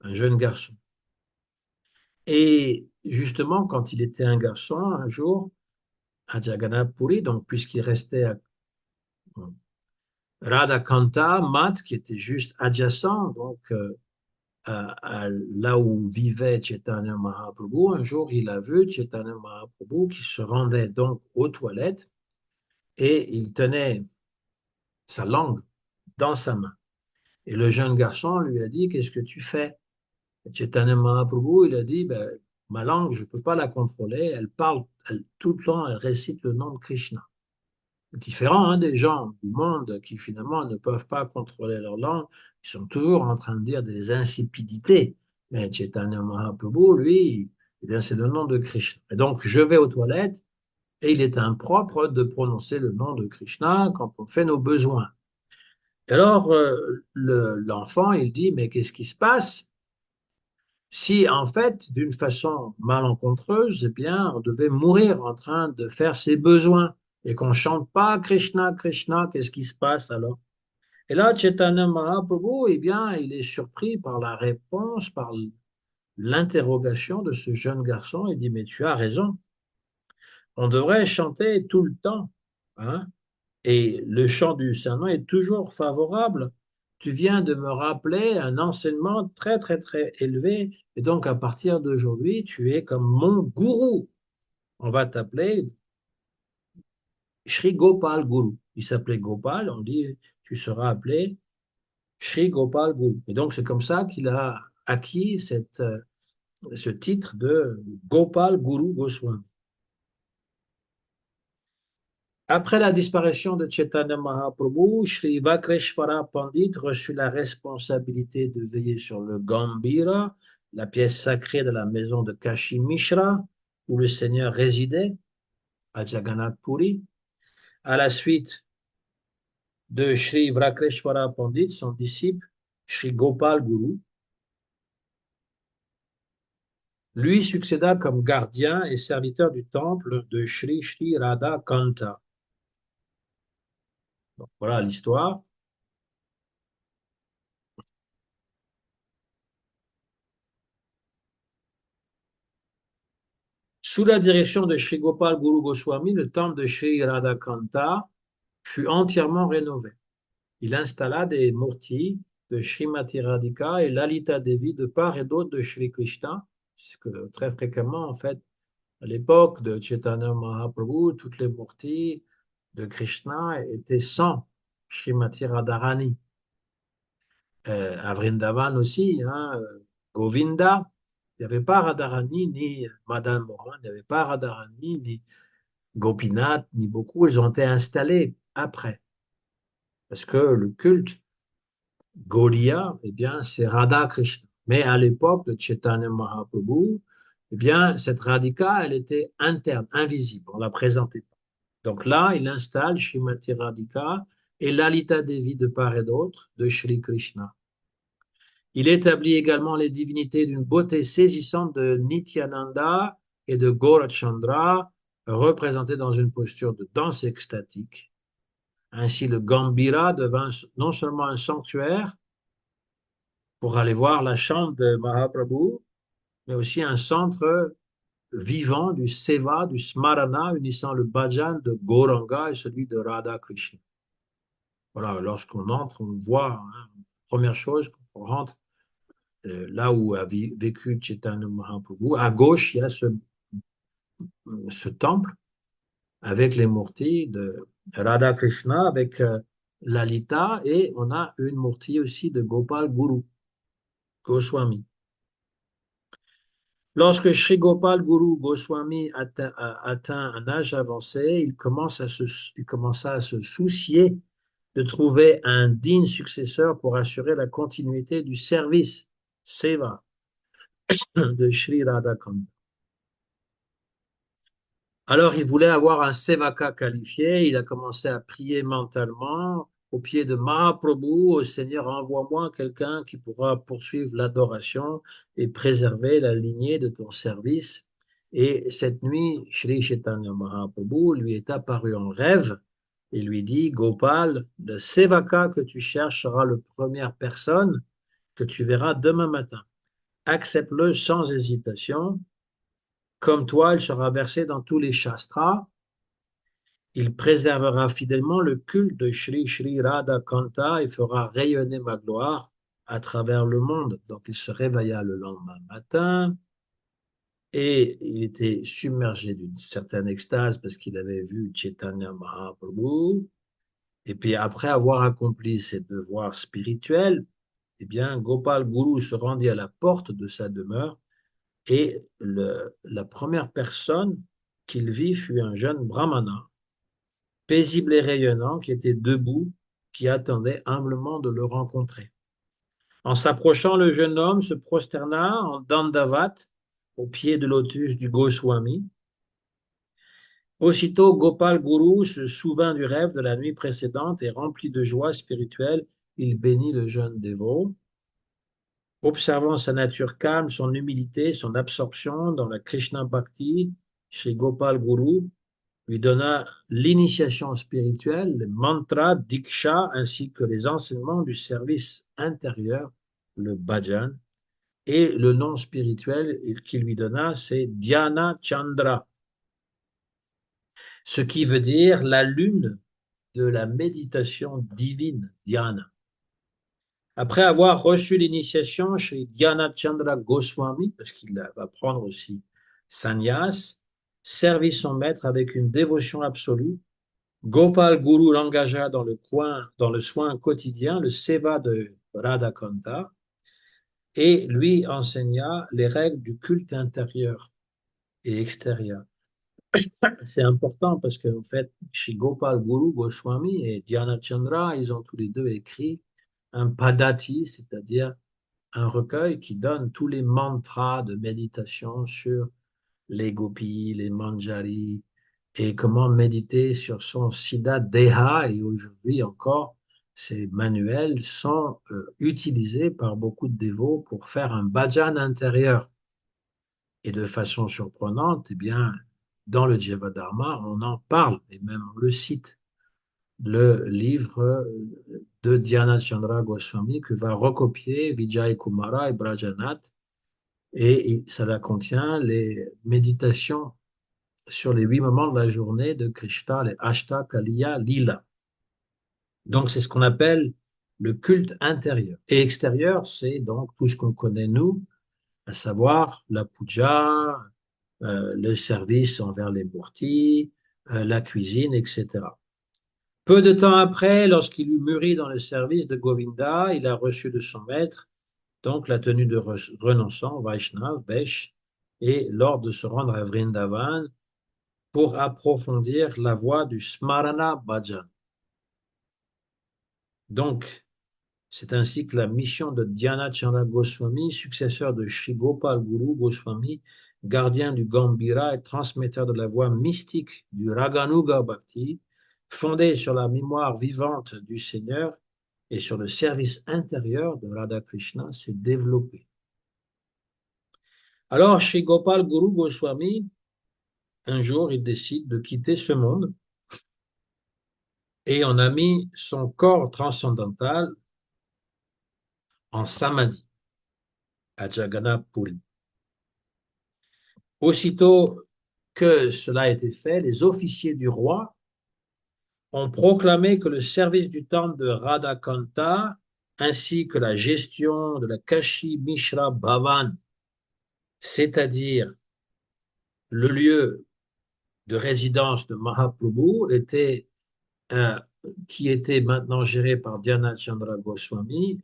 un jeune garçon. Et justement, quand il était un garçon, un jour, à Jagannath Puri, donc puisqu'il restait à Radhakanta, Math, qui était juste adjacent, donc là où vivait Chaitanya Mahaprabhu. Un jour, il a vu Chaitanya Mahaprabhu qui se rendait donc aux toilettes et il tenait sa langue dans sa main. Et le jeune garçon lui a dit, qu'est-ce que tu fais? Chaitanya Mahaprabhu, il a dit, ben, ma langue, je ne peux pas la contrôler, elle parle tout le temps, elle récite le nom de Krishna. Différent hein, des gens du monde qui finalement ne peuvent pas contrôler leur langue, ils sont toujours en train de dire des insipidités. Mais Chaitanya Mahaprabhu, lui, eh bien, c'est le nom de Krishna. Et donc, je vais aux toilettes et il est impropre de prononcer le nom de Krishna quand on fait nos besoins. Et alors, l'enfant, il dit, mais qu'est-ce qui se passe si, en fait, d'une façon malencontreuse, eh bien, on devait mourir en train de faire ses besoins et qu'on ne chante pas Krishna, Krishna, qu'est-ce qui se passe alors? Et là, Chaitanya Mahaprabhu, eh bien, il est surpris par la réponse, par l'interrogation de ce jeune garçon. Il dit, mais tu as raison, on devrait chanter tout le temps, hein? Et le chant du serment est toujours favorable. Tu viens de me rappeler un enseignement très, très, très élevé. Et donc, à partir d'aujourd'hui, tu es comme mon gourou. On va t'appeler Shri Gopal Guru. Il s'appelait Gopal, on dit, tu seras appelé Shri Gopal Guru. Et donc, c'est comme ça qu'il a acquis ce titre de Gopal Guru Goswami. Après la disparition de Chaitanya Mahaprabhu, Sri Vakreshvara Pandit reçut la responsabilité de veiller sur le Gambhira, la pièce sacrée de la maison de Kashi Mishra, où le Seigneur résidait, à Jagannath Puri. À la suite de Sri Vakreshvara Pandit, son disciple, Sri Gopal Guru, lui succéda comme gardien et serviteur du temple de Sri Sri Radha Kanta. Donc, voilà l'histoire. Sous la direction de Sri Gopal Guru Goswami, le temple de Sri Radhakanta fut entièrement rénové. Il installa des murtis de Srimati Radhika et Lalita Devi de part et d'autre de Sri Krishna, puisque très fréquemment, en fait, à l'époque de Chaitanya Mahaprabhu, toutes les murtis de Krishna étaient sans Srimati Radharani. À Vrindavan aussi, hein, Govinda, il n'y avait pas Radharani ni Madan Mohan, il n'y avait pas Radharani ni Gopinath, ni beaucoup, ils ont été installés après. Parce que le culte Gaudiya, eh bien, c'est Radha Krishna. Mais à l'époque de Chaitanya Mahaprabhu, eh bien, cette Radhika, elle était interne, invisible, on ne la présentait pas. Donc là, il installe Srimati Radhika et Lalita Devi de part et d'autre de Sri Krishna. Il établit également les divinités d'une beauté saisissante de Nityananda et de Gaurachandra, représentées dans une posture de danse extatique. Ainsi, le Gambhira devint non seulement un sanctuaire pour aller voir la chambre de Mahaprabhu, mais aussi un centre vivant du Seva, du Smarana, unissant le bhajan de Gauranga et celui de Radha Krishna. Voilà, lorsqu'on entre, on voit, hein, première chose, quand on rentre là où a vécu Chaitanya Mahaprabhu, à gauche, il y a ce temple avec les murtis de Radha Krishna, avec Lalita, et on a une murti aussi de Gopal Guru, Goswami. Lorsque Sri Gopal Guru Goswami atteint un âge avancé, il commença à se soucier de trouver un digne successeur pour assurer la continuité du service, Seva, de Sri Radhakant. Alors, il voulait avoir un Sevaka qualifié. Il a commencé à prier mentalement au pied de Mahaprabhu. Au Seigneur, envoie-moi quelqu'un qui pourra poursuivre l'adoration et préserver la lignée de ton service. Et cette nuit, Sri Chaitanya Mahaprabhu lui est apparu en rêve et lui dit, Gopal, le Sevaka que tu cherches sera la première personne que tu verras demain matin. Accepte-le sans hésitation. Comme toi, il sera versé dans tous les shastras. Il préservera fidèlement le culte de Sri Sri Radha Kanta et fera rayonner ma gloire à travers le monde. Donc il se réveilla le lendemain matin et il était submergé d'une certaine extase parce qu'il avait vu Chaitanya Mahaprabhu. Et puis après avoir accompli ses devoirs spirituels, eh bien, Gopal Guru se rendit à la porte de sa demeure et la première personne qu'il vit fut un jeune brahmana, paisible et rayonnant, qui était debout, qui attendait humblement de le rencontrer. En s'approchant, le jeune homme se prosterna en dandavat au pied de lotus du Goswami. Aussitôt, Gopal Guru se souvint du rêve de la nuit précédente et rempli de joie spirituelle, il bénit le jeune dévot. Observant sa nature calme, son humilité, son absorption dans la Krishna Bhakti, Sri Gopal Guru lui donna l'initiation spirituelle, les mantras, diksha, ainsi que les enseignements du service intérieur, le bhajan, et le nom spirituel qu'il lui donna, c'est Dhyana Chandra, ce qui veut dire la lune de la méditation divine, Dhyana. Après avoir reçu l'initiation chez Dhyana Chandra Goswami, parce qu'il va prendre aussi sannyas, servit son maître avec une dévotion absolue, Gopal Guru l'engagea dans le soin quotidien, le seva de Radhakanta, et lui enseigna les règles du culte intérieur et extérieur. C'est important parce qu'en fait, chez Gopal Guru Goswami et Dhyana Chandra, ils ont tous les deux écrit un padati, c'est-à-dire un recueil qui donne tous les mantras de méditation sur les gopis, les manjaris, et comment méditer sur son Siddha Deha. Et aujourd'hui encore, ces manuels sont utilisés par beaucoup de dévots pour faire un bhajan intérieur. Et de façon surprenante, eh bien, dans le Jivadharma, on en parle et même on le cite. Le livre de Dhyana Chandra Goswami que va recopier Vijay Kumara et Brajanath, et cela contient les méditations sur les 8 moments de la journée de Krishna, les Ashta Kaliya Lila. Donc c'est ce qu'on appelle le culte intérieur. Et extérieur, c'est donc tout ce qu'on connaît nous, à savoir la puja, le service envers les murtis, la cuisine, etc. Peu de temps après, lorsqu'il eut mûri dans le service de Govinda, il a reçu de son maître donc la tenue de renonçant, Vaishnav, Vesh, et l'ordre de se rendre à Vrindavan pour approfondir la voie du Smarana Bhajan. Donc, c'est ainsi que la mission de Dhyana Chandra Goswami, successeur de Sri Gopal Guru Goswami, gardien du Gambhira et transmetteur de la voie mystique du Raganuga Bhakti, fondée sur la mémoire vivante du Seigneur et sur le service intérieur de Radha Krishna, s'est développée. Alors, Sri Gopal Guru Goswami, un jour, il décide de quitter ce monde et on a mis son corps transcendantal en samadhi à Jagannath Puri. Aussitôt que cela a été fait, les officiers du roi ont proclamé que le service du temple de Radhakanta ainsi que la gestion de la Kashi Mishra Bhavan, c'est-à-dire le lieu de résidence de Mahaprabhu, euh, qui était maintenant géré par Dhyana Chandra Goswami,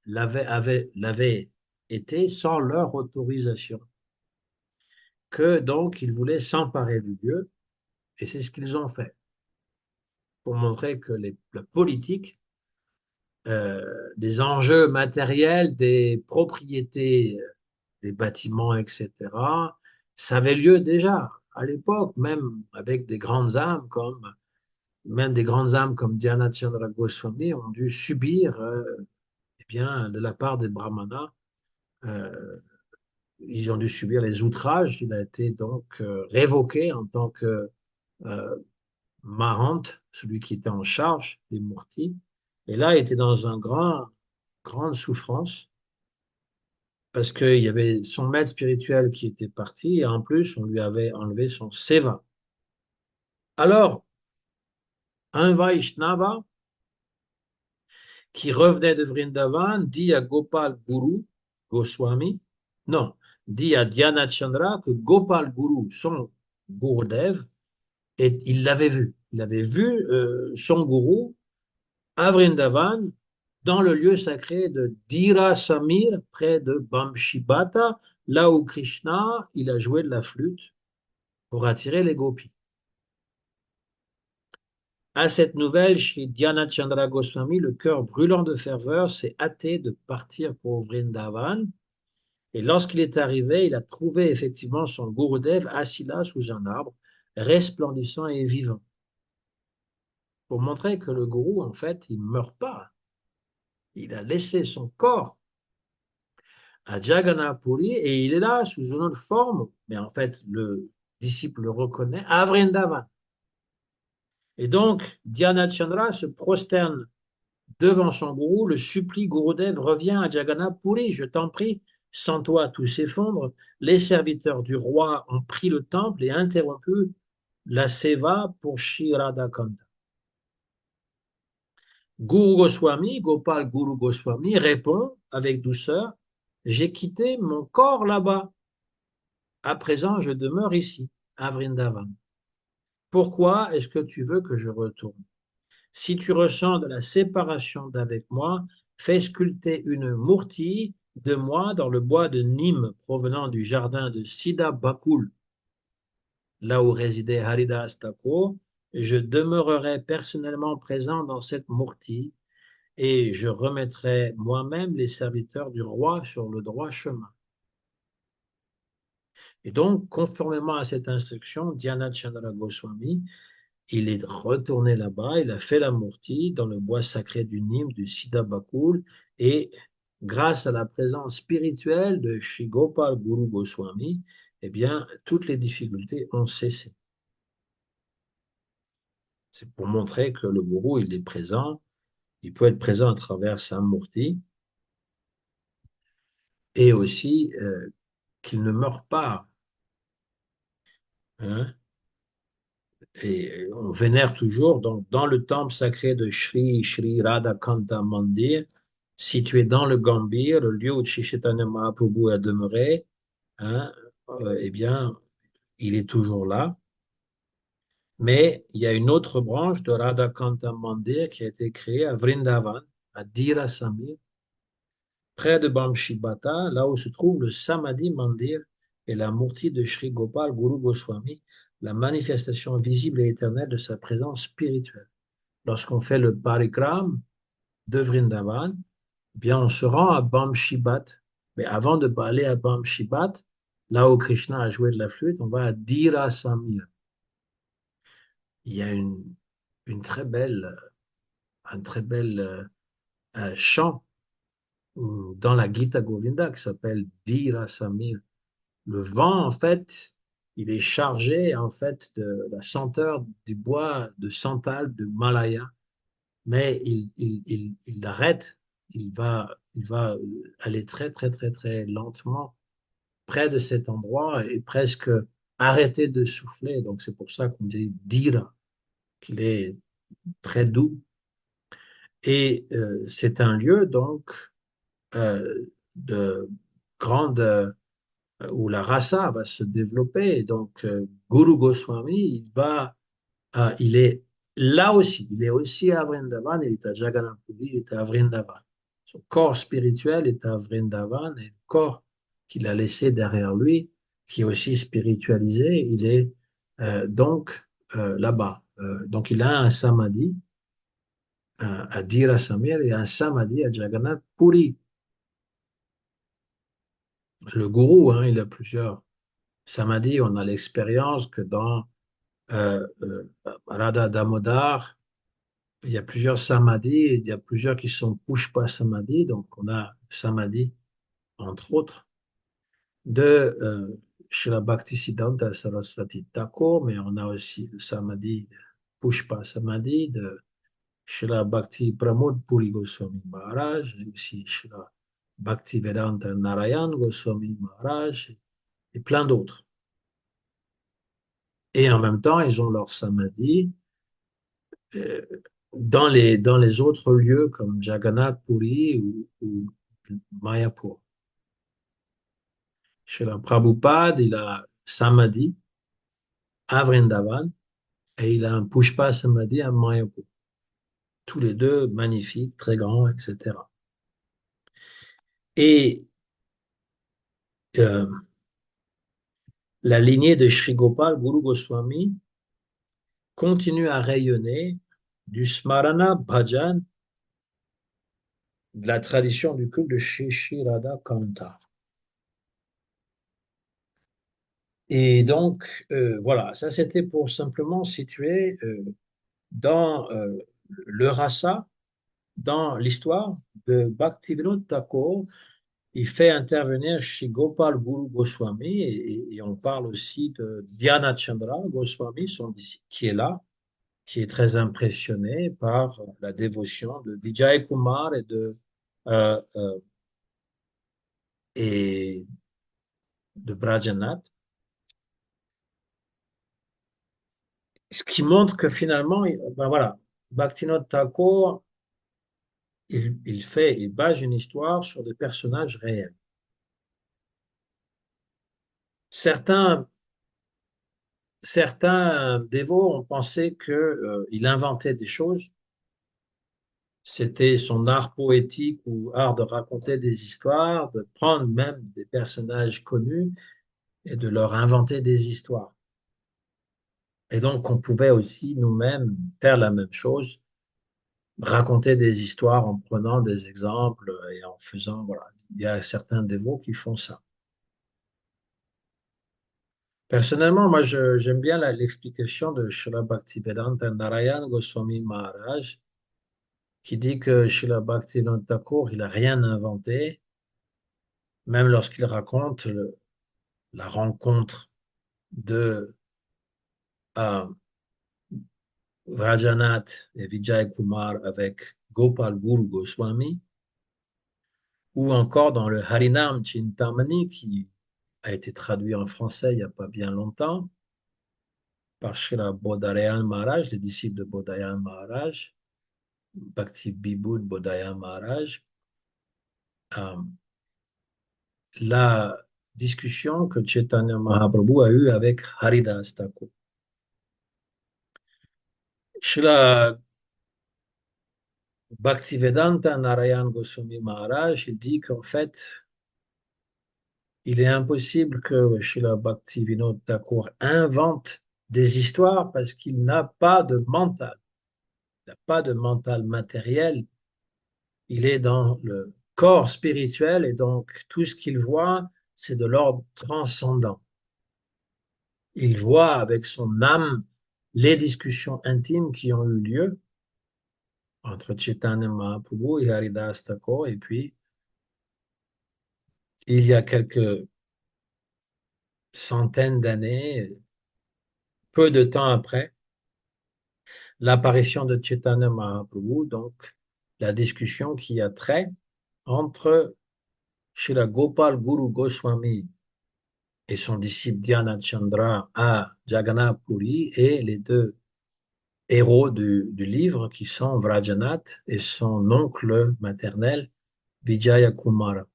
l'avait été sans leur autorisation. Que donc ils voulaient s'emparer du lieu, et c'est ce qu'ils ont fait, pour montrer que la politique, des enjeux matériels, des propriétés, des bâtiments, etc., ça avait lieu déjà à l'époque, même avec des grandes âmes même des grandes âmes comme Dhyana Chandra Goswami ont dû subir, eh bien, de la part des brahmanas, euh, ils ont dû subir les outrages. Il a été donc révoqué en tant que euh, Mahant, celui qui était en charge des Murtis. Et là, il était dans une grande souffrance parce qu'il y avait son maître spirituel qui était parti et en plus, on lui avait enlevé son seva. Alors, un Vaishnava qui revenait de Vrindavan, dit à Gopal Guru Goswami, non, dit à Dhyana Chandra que Gopal Guru, son Gurudev, et il l'avait vu. Il avait vu son gourou à Vrindavan, dans le lieu sacré de Dira Samir, près de Bamshibata, là où Krishna, il a joué de la flûte pour attirer les gopis. À cette nouvelle, chez Dhyana Chandra Goswami, le cœur brûlant de ferveur, s'est hâté de partir pour Vrindavan. Et lorsqu'il est arrivé, il a trouvé effectivement son Gurudev assis là sous un arbre, resplendissant et vivant, pour montrer que le gourou, en fait, il ne meurt pas. Il a laissé son corps à Jagannath Puri et il est là sous une autre forme, mais en fait, le disciple le reconnaît, à Vrindavan. Et donc, Dhyana Chandra se prosterne devant son gourou, le supplie, Gurudev, reviens à Jagannath Puri, je t'en prie, sans toi tout s'effondre. Les serviteurs du roi ont pris le temple et interrompu la seva pour Shri Radhakanta. Guru Goswami, Gopal Guru Goswami, répond avec douceur, j'ai quitté mon corps là-bas. À présent, je demeure ici, à Vrindavan. Pourquoi est-ce que tu veux que je retourne? Si tu ressens de la séparation d'avec moi, fais sculpter une murti de moi dans le bois de Nîmes provenant du jardin de Siddha Bakul, là où résidait Haridas Thakur. Je demeurerai personnellement présent dans cette murti et je remettrai moi-même les serviteurs du roi sur le droit chemin. Et donc, conformément à cette instruction, Dhyana Chandra Goswami, il est retourné là-bas, il a fait la murti dans le bois sacré du Nîmes, du Siddha Bakul, et grâce à la présence spirituelle de Shri Gopal Guru Goswami, eh bien, toutes les difficultés ont cessé. C'est pour montrer que le gourou, il est présent, il peut être présent à travers sa murti, et aussi qu'il ne meurt pas. Hein. Et on vénère toujours donc, dans le temple sacré de Shri Radhakanta Mandir, situé dans le Gambhir, le lieu où Shri Chaitanya Mahaprabhu a demeuré, hein, eh bien, il est toujours là. Mais il y a une autre branche de Radhakanta Mandir qui a été créée à Vrindavan, à Dira Samir, près de Bamshibata, là où se trouve le Samadhi Mandir et la Murti de Shri Gopal Guru Goswami, la manifestation visible et éternelle de sa présence spirituelle. Lorsqu'on fait le parikram de Vrindavan, eh bien on se rend à Bamshibat. Mais avant de aller à Bamshibat, là où Krishna a joué de la flûte, on va à Dira Samir. Il y a une très belle, un très bel chant dans la Gita Govinda qui s'appelle Dira Samir. Le vent, en fait, il est chargé en fait de la senteur du bois de santal de Malaya, mais il arrête, il va aller très très très très lentement près de cet endroit et presque arrêter de souffler. Donc c'est pour ça qu'on dit Dira, qu'il est très doux. Et c'est un lieu donc de grande où la rasa va se développer. Et donc, Guru Goswami, il est là aussi. Il est aussi à Vrindavan, il est à Jagannath Puri, il est à Vrindavan. Son corps spirituel est à Vrindavan et le corps qu'il a laissé derrière lui, qui est aussi spiritualisé, il est donc là-bas. Donc, il a un samadhi à Dira Samir et un samadhi à Jagannath Puri. Le gourou, hein, il a plusieurs samadhis. On a l'expérience que dans Radha Damodar, il y a plusieurs samadhis, il y a plusieurs qui sont pushpa samadhi, donc on a samadhi, entre autres, de Srila Bhaktisiddhanta Saraswati Thakur, mais on a aussi le samadhi, pushpa samadhi de Srila Bhakti Pramod Puri Goswami Maharaj, et aussi Srila Bhaktivedanta Narayan Goswami Maharaj, et plein d'autres. Et en même temps, ils ont leur samadhi dans les autres lieux comme Jagannath Puri ou Mayapur. Chez la Prabhupada, il a Samadhi à Vrindavan et il a un Pushpa Samadhi à Mayapur. Tous les deux magnifiques, très grands, etc. Et euh, la lignée de Sri Gopal Guru Goswami continue à rayonner du Smarana Bhajan, de la tradition du culte de Shri Radha Kanta. Et donc, voilà, ça c'était pour simplement situer dans le rasa, dans l'histoire de Bhaktivinoda Thakur. Il fait intervenir chez Gopal Guru Goswami et on parle aussi de Dhyana Chandra Goswami, son disciple, qui est là, qui est très impressionné par la dévotion de Vijay Kumar euh, euh, et de Brajanath. Ce qui montre que finalement, ben voilà, Bhaktivinoda Thakur, il base une histoire sur des personnages réels. Certains, certains dévots ont pensé qu'il inventait des choses. C'était son art poétique ou art de raconter des histoires, de prendre même des personnages connus et de leur inventer des histoires. Et donc, on pouvait aussi nous-mêmes faire la même chose, raconter des histoires en prenant des exemples et en faisant, voilà. Il y a certains dévots qui font ça. Personnellement, moi, j'aime bien l'explication de Srila Bhaktivedanta Narayan Goswami Maharaj, qui dit que Srila Bhaktivinoda Thakur, il n'a rien inventé, même lorsqu'il raconte la rencontre de euh, Rajanath et Vijay Kumar avec Gopal Guru Goswami, ou encore dans le Harinam Chintamani, qui a été traduit en français il n'y a pas bien longtemps, par Srila Bodharayan Maharaj, les disciples de Bodharayan Maharaj, Bhakti Vibhud Bodhaya Maharaj, euh, la discussion que Chaitanya Mahaprabhu a eue avec Haridas Thakur. Srila Bhaktivedanta Narayan Goswami Maharaj, il dit qu'en fait, il est impossible que Srila Bhaktivinoda Thakur invente des histoires parce qu'il n'a pas de mental. Il n'a pas de mental matériel. Il est dans le corps spirituel et donc tout ce qu'il voit, c'est de l'ordre transcendant. Il voit avec son âme les discussions intimes qui ont eu lieu entre Chaitanya Mahaprabhu et Haridas Thakur. Et puis, il y a quelques centaines d'années, peu de temps après l'apparition de Chaitanya Mahaprabhu, donc la discussion qui a trait entre Srila Gopal Guru Goswami et son disciple Dhyana Chandra à Jagannath Puri et les deux héros du livre qui sont Vrajanath et son oncle maternel Vijaya Kumara.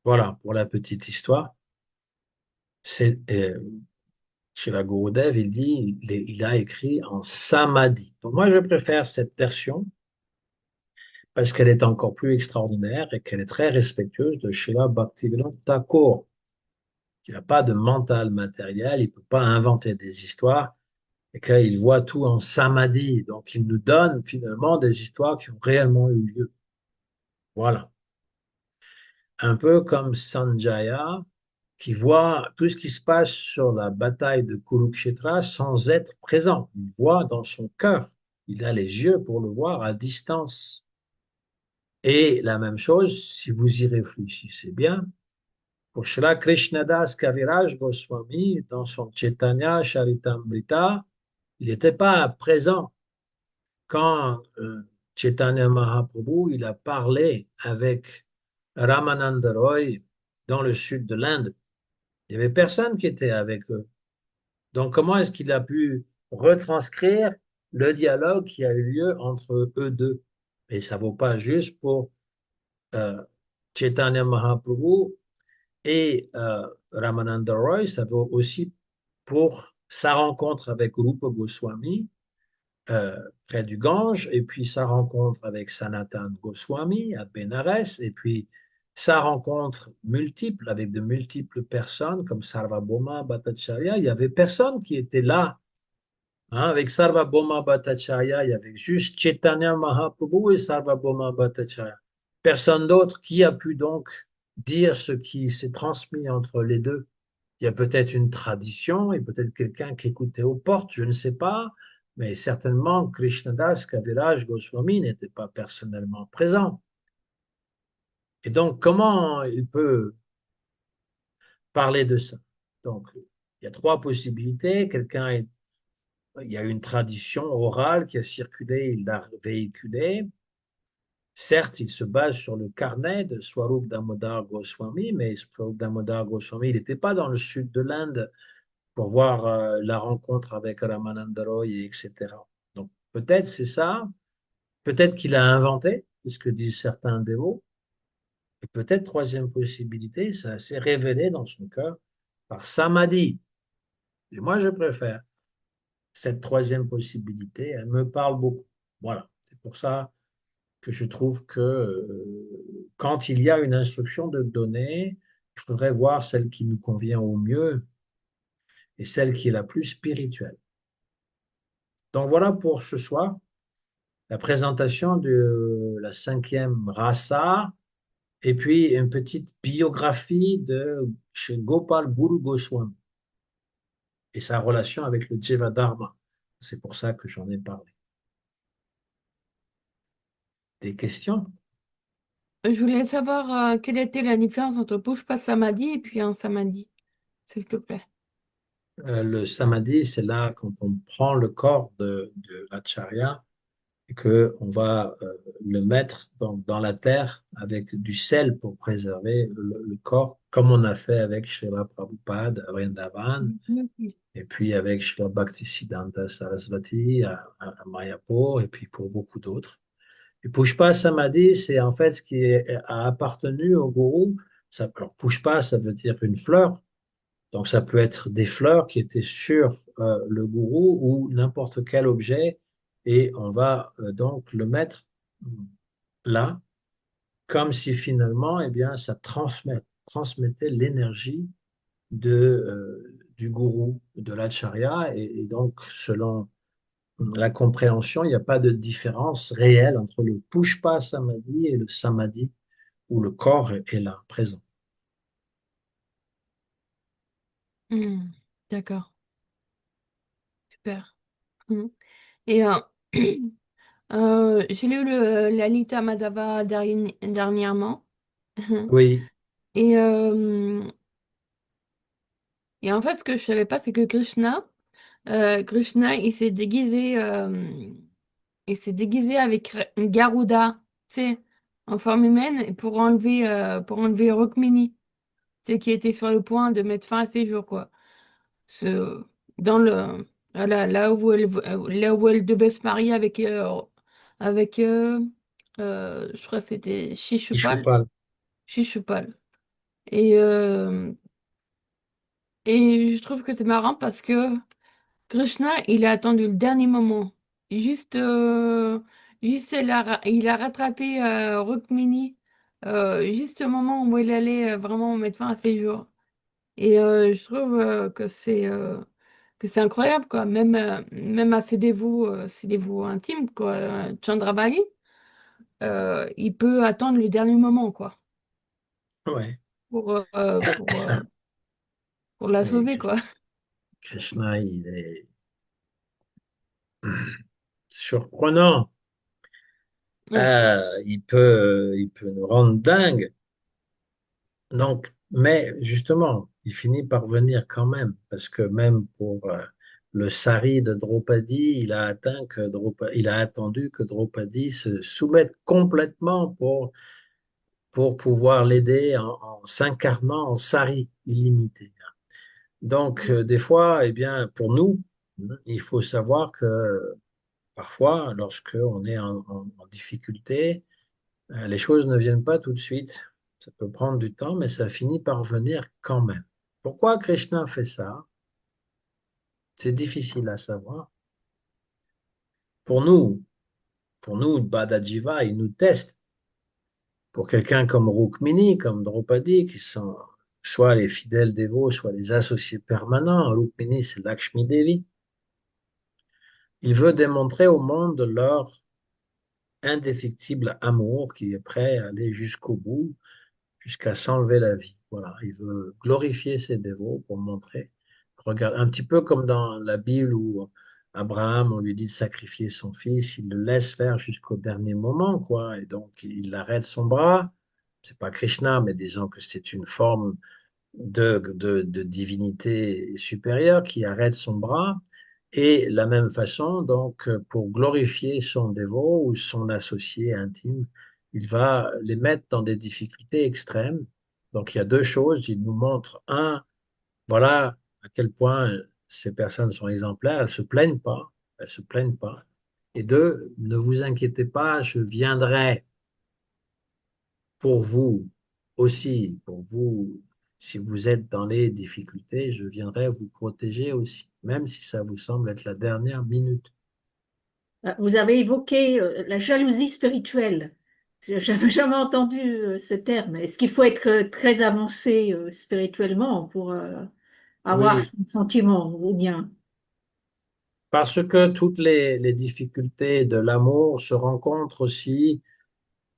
Voilà pour la petite histoire. C'est chez la Gurudev, il dit il a écrit en samadhi. Donc moi je préfère cette version parce qu'elle est encore plus extraordinaire et qu'elle est très respectueuse de Srila Bhaktivinoda Thakur, qui n'a pas de mental matériel, il ne peut pas inventer des histoires et qu'il voit tout en samadhi. Donc il nous donne finalement des histoires qui ont réellement eu lieu. Voilà. Un peu comme Sanjaya, qui voit tout ce qui se passe sur la bataille de Kurukshetra sans être présent. Il voit dans son cœur. Il a les yeux pour le voir à distance. Et la même chose, si vous y réfléchissez bien, pour Shri Krishnadas Kaviraj Goswami, dans son Chaitanya Charitamrita, il n'était pas présent quand Chaitanya Mahaprabhu il a parlé avec Ramananda Roy dans le sud de l'Inde. Il n'y avait personne qui était avec eux. Donc, comment est-ce qu'il a pu retranscrire le dialogue qui a eu lieu entre eux deux. Et ça vaut pas juste pour euh, Chaitanya Mahaprabhu et Ramananda Roy, ça vaut aussi pour sa rencontre avec Rupa Goswami euh, près du Gange, et puis sa rencontre avec Sanatan Goswami à Benares, et puis sa rencontre multiple avec de multiples personnes comme Sarvabhauma Bhattacharya. Il y avait personne qui était là. Hein, avec Sarvabhauma Bhattacharya, il y avait juste Chaitanya Mahaprabhu et Sarvabhauma Bhattacharya. Personne d'autre qui a pu donc dire ce qui s'est transmis entre les deux. Il y a peut-être une tradition et peut-être quelqu'un qui écoutait aux portes, je ne sais pas, mais certainement Krishnadas Kaviraj Goswami n'était pas personnellement présent. Et donc, comment il peut parler de ça? Donc, il y a trois possibilités. Il y a une tradition orale qui a circulé, il l'a véhiculée. Certes, il se base sur le carnet de Swarup Damodar Goswami, mais Swarup Damodar Goswami, il n'était pas dans le sud de l'Inde pour voir la rencontre avec Ramananda Roy, etc. Donc peut-être c'est ça, peut-être qu'il a inventé, c'est ce que disent certains dévots, et peut-être troisième possibilité, ça s'est révélé dans son cœur par Samadhi. Et moi, je préfère cette troisième possibilité, elle me parle beaucoup. Voilà, c'est pour ça que je trouve que quand il y a une instruction de donner, il faudrait voir celle qui nous convient au mieux et celle qui est la plus spirituelle. Donc voilà pour ce soir. La présentation de la cinquième rasa, et puis une petite biographie de chez Gopal Guru Goswami et sa relation avec le Jivadharma. C'est pour ça que j'en ai parlé. Des questions? Je voulais savoir quelle était la différence entre Pushpa Samadhi et puis un Samadhi, s'il te plaît. Le samadhi, c'est là quand on prend le corps de l'acharya et qu'on va le mettre dans la terre avec du sel pour préserver le corps, comme on a fait avec Srila Prabhupada à Vrindavan. Mhm. Et puis avec Srila Bhaktisiddhanta Sarasvati à Mayapur, et puis pour beaucoup d'autres. Et Pushpa Samadhi, c'est en fait ce a appartenu au gourou. Alors Pushpa, ça veut dire une fleur. Donc ça peut être des fleurs qui étaient sur le gourou ou n'importe quel objet. Et on va donc le mettre là, comme si finalement, eh bien, transmettait l'énergie du gourou, de l'acharya. Et donc, selon la compréhension, il n'y a pas de différence réelle entre le pushpa samadhi et le samadhi, où le corps est là, présent. Hmm. D'accord, super. Hmm. Et j'ai lu le Lalita Madhava dernièrement. Oui, Et, et en fait, ce que je savais pas, c'est que Krishna, il s'est déguisé avec Garuda, tu sais, en forme humaine, pour enlever Rukmini, tu sais, qui était sur le point de mettre fin à ses jours, quoi. Ce, dans le, voilà, là où elle devait se marier avec je crois que c'était Ishupal. Shishupal. Et, euh, et je trouve que c'est marrant parce que Krishna, il a attendu le dernier moment. Juste, juste il a rattrapé Rukmini juste au moment où il allait vraiment mettre fin à ses jours. Et je trouve que c'est incroyable, quoi. Même à ses dévots intimes, quoi. Chandravali, il peut attendre le dernier moment, quoi, Ouais. pour, euh, pour, euh, pour la Et sauver, quoi. Krishna, il est surprenant. Ouais. Il peut nous rendre dingue. Donc, mais justement, il finit par venir quand même, parce que même pour le sari de Draupadi, il a attendu que Draupadi se soumette complètement pour pouvoir l'aider en s'incarnant en sari illimité. Donc, des fois, eh bien, pour nous, il faut savoir que parfois, lorsque on est en difficulté, les choses ne viennent pas tout de suite. Ça peut prendre du temps, mais ça finit par venir quand même. Pourquoi Krishna fait ça? C'est difficile à savoir. Pour nous, pour nous, Badajiva, il nous teste. Pour quelqu'un comme Rukmini, comme Draupadi, qui sont soit les fidèles dévots, soit les associés permanents, Rukmini, c'est Lakshmi Devi, il veut démontrer au monde leur indéfectible amour qui est prêt à aller jusqu'au bout, jusqu'à s'enlever la vie. Voilà, il veut glorifier ses dévots pour montrer. Regarde, un petit peu comme dans la Bible où Abraham, on lui dit de sacrifier son fils, il le laisse faire jusqu'au dernier moment, quoi. Et donc, il arrête son bras. C'est pas Krishna, mais disons que c'est une forme de divinité supérieure qui arrête son bras. Et la même façon, donc, pour glorifier son dévot ou son associé intime, il va les mettre dans des difficultés extrêmes. Donc, il y a deux choses. Il nous montre, un, voilà à quel point ces personnes sont exemplaires. Elles se plaignent pas. Elles se plaignent pas. Et deux, ne vous inquiétez pas, je viendrai pour vous aussi, pour vous, si vous êtes dans les difficultés, je viendrai vous protéger aussi, même si ça vous semble être la dernière minute. Vous avez évoqué la jalousie spirituelle. J'avais jamais entendu ce terme. Est-ce qu'il faut être très avancé spirituellement pour avoir ce Oui, sentiment ou bien? parce que toutes les difficultés de l'amour se rencontrent aussi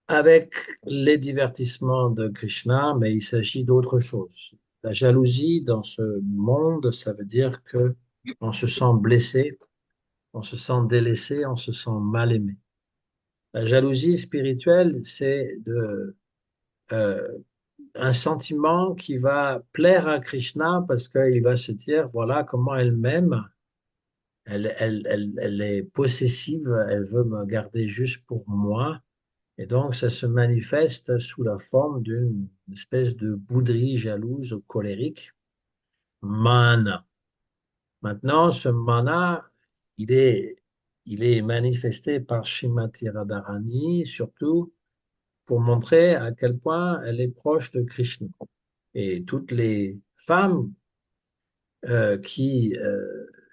avec les divertissements de Krishna, mais il s'agit d'autre chose. La jalousie dans ce monde, ça veut dire que on se sent blessé, on se sent délaissé, on se sent mal aimé. La jalousie spirituelle, c'est euh, un sentiment qui va plaire à Krishna parce qu'il va se dire, voilà comment elle m'aime, elle est possessive, elle veut me garder juste pour moi. Et donc, ça se manifeste sous la forme d'une espèce de bouderie jalouse colérique, mana. Maintenant, ce mana, il est, il est manifesté par Srimati Radharani, surtout pour montrer à quel point elle est proche de Krishna. Et toutes les femmes qui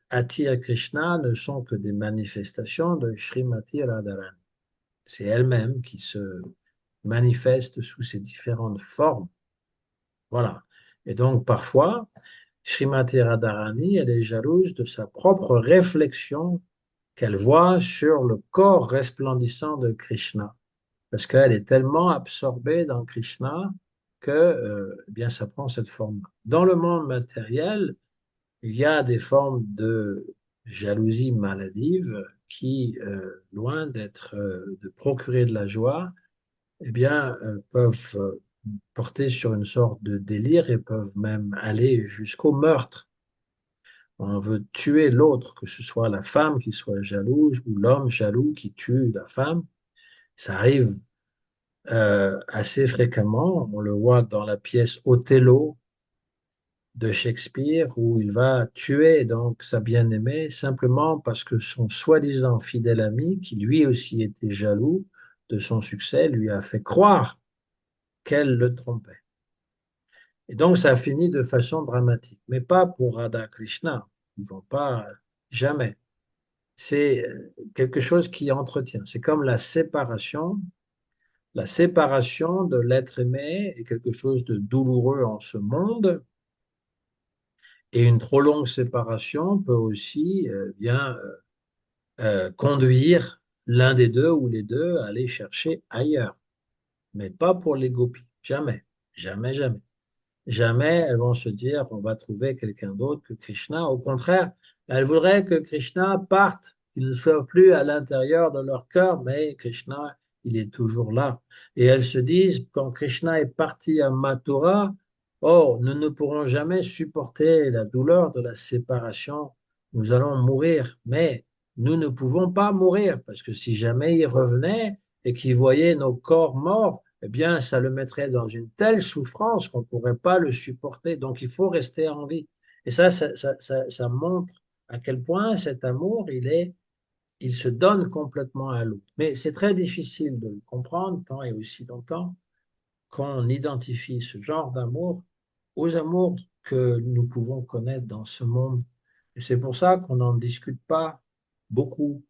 attirent Krishna ne sont que des manifestations de Srimati Radharani. C'est elle-même qui se manifeste sous ces différentes formes. Voilà. Et donc, parfois, Srimati Radharani, elle est jalouse de sa propre réflexion qu'elle voit sur le corps resplendissant de Krishna. Parce qu'elle est tellement absorbée dans Krishna que eh bien, ça prend cette forme. Dans le monde matériel, il y a des formes de jalousie maladive qui, loin d'être, de procurer de la joie, eh bien, peuvent porter sur une sorte de délire et peuvent même aller jusqu'au meurtre. On veut tuer l'autre, que ce soit la femme qui soit jalouse ou l'homme jaloux qui tue la femme. Ça arrive assez fréquemment. On le voit dans la pièce Othello de Shakespeare où il va tuer donc sa bien-aimée simplement parce que son soi-disant fidèle ami, qui lui aussi était jaloux de son succès, lui a fait croire qu'elle le trompait. Et donc ça finit de façon dramatique, mais pas pour Radha Krishna. Ils vont pas jamais. C'est quelque chose qui entretient. C'est comme la séparation. La séparation de l'être aimé est quelque chose de douloureux en ce monde, et une trop longue séparation peut aussi bien conduire l'un des deux ou les deux à aller chercher ailleurs, mais pas pour les gopis, jamais, jamais, jamais. Jamais elles vont se dire on va trouver quelqu'un d'autre que Krishna. Au contraire, elles voudraient que Krishna parte, qu'il ne soit plus à l'intérieur de leur cœur, mais Krishna, il est toujours là. Et elles se disent, quand Krishna est parti à Mathura, oh, nous ne pourrons jamais supporter la douleur de la séparation, nous allons mourir. Mais nous ne pouvons pas mourir, parce que si jamais il revenait et qu'il voyait nos corps morts, eh bien, ça le mettrait dans une telle souffrance qu'on ne pourrait pas le supporter. Donc, il faut rester en vie. Et ça montre à quel point cet amour, il se donne complètement à l'autre. Mais c'est très difficile de le comprendre tant et aussi longtemps qu'on identifie ce genre d'amour aux amours que nous pouvons connaître dans ce monde. Et c'est pour ça qu'on n'en discute pas beaucoup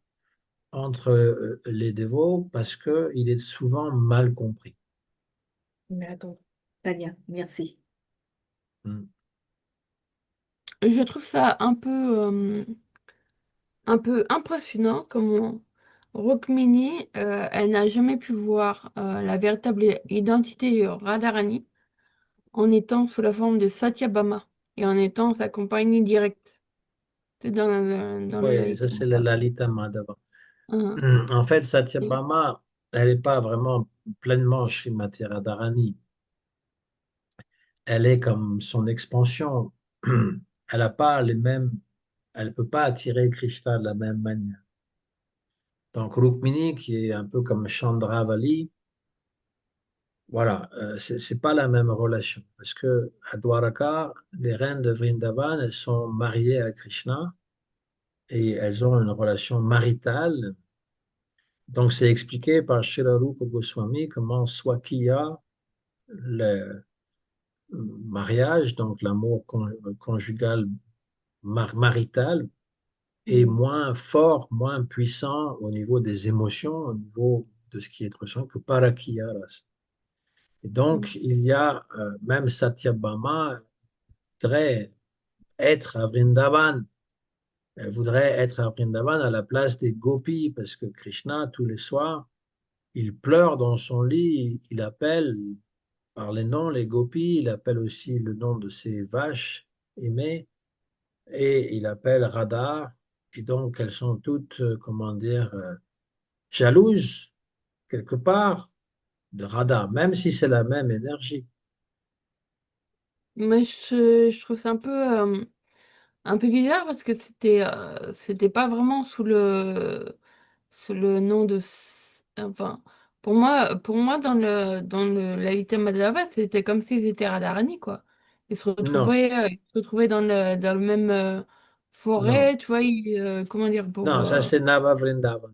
entre les dévots, parce qu'il est souvent mal compris. D'accord. Très bien, merci. Mm. Je trouve ça un peu impressionnant comment Rukmini, elle n'a jamais pu voir la véritable identité Radharani en étant sous la forme de Satyabhama et en étant sa compagnie directe. C'est dans le Oui, ça Lalita c'est la Mahabharata. Lalita Madhava. Hein. En fait, Et- Satyabhama, elle n'est pas vraiment pleinement Srimati Radharani. Elle est comme son expansion. Elle n'a pas les mêmes, elle ne peut pas attirer Krishna de la même manière. Donc Rukmini, qui est un peu comme Chandravali, voilà, c'est pas la même relation. Parce que à Dwaraka, les reines de Vrindavan, elles sont mariées à Krishna et elles ont une relation maritale. Donc c'est expliqué par Srila Rupa Goswami comment Swakiya, le mariage, donc l'amour conjugal marital, est Mhm. moins fort, moins puissant au niveau des émotions, au niveau de ce qui est ressenti que Parakiya Rasa. Et donc, il y a même Satyabhama voudrait être à Vrindavan. Elle voudrait être à Vrindavan à la place des gopis, parce que Krishna, tous les soirs, il pleure dans son lit, il appelle par les noms les gopis, il appelle aussi le nom de ses vaches aimées, et il appelle Radha, et donc elles sont toutes, comment dire, jalouses, quelque part, de Radha, même si c'est la même énergie. Mais je trouve ça un peu bizarre parce que c'était pas vraiment sous le nom de enfin pour moi dans le Lalita Madhava c'était comme s'ils étaient Radharani quoi. Non, Ils se retrouvaient dans le même non, forêt, tu vois, comment dire non, ça c'est Nava Vrindavan.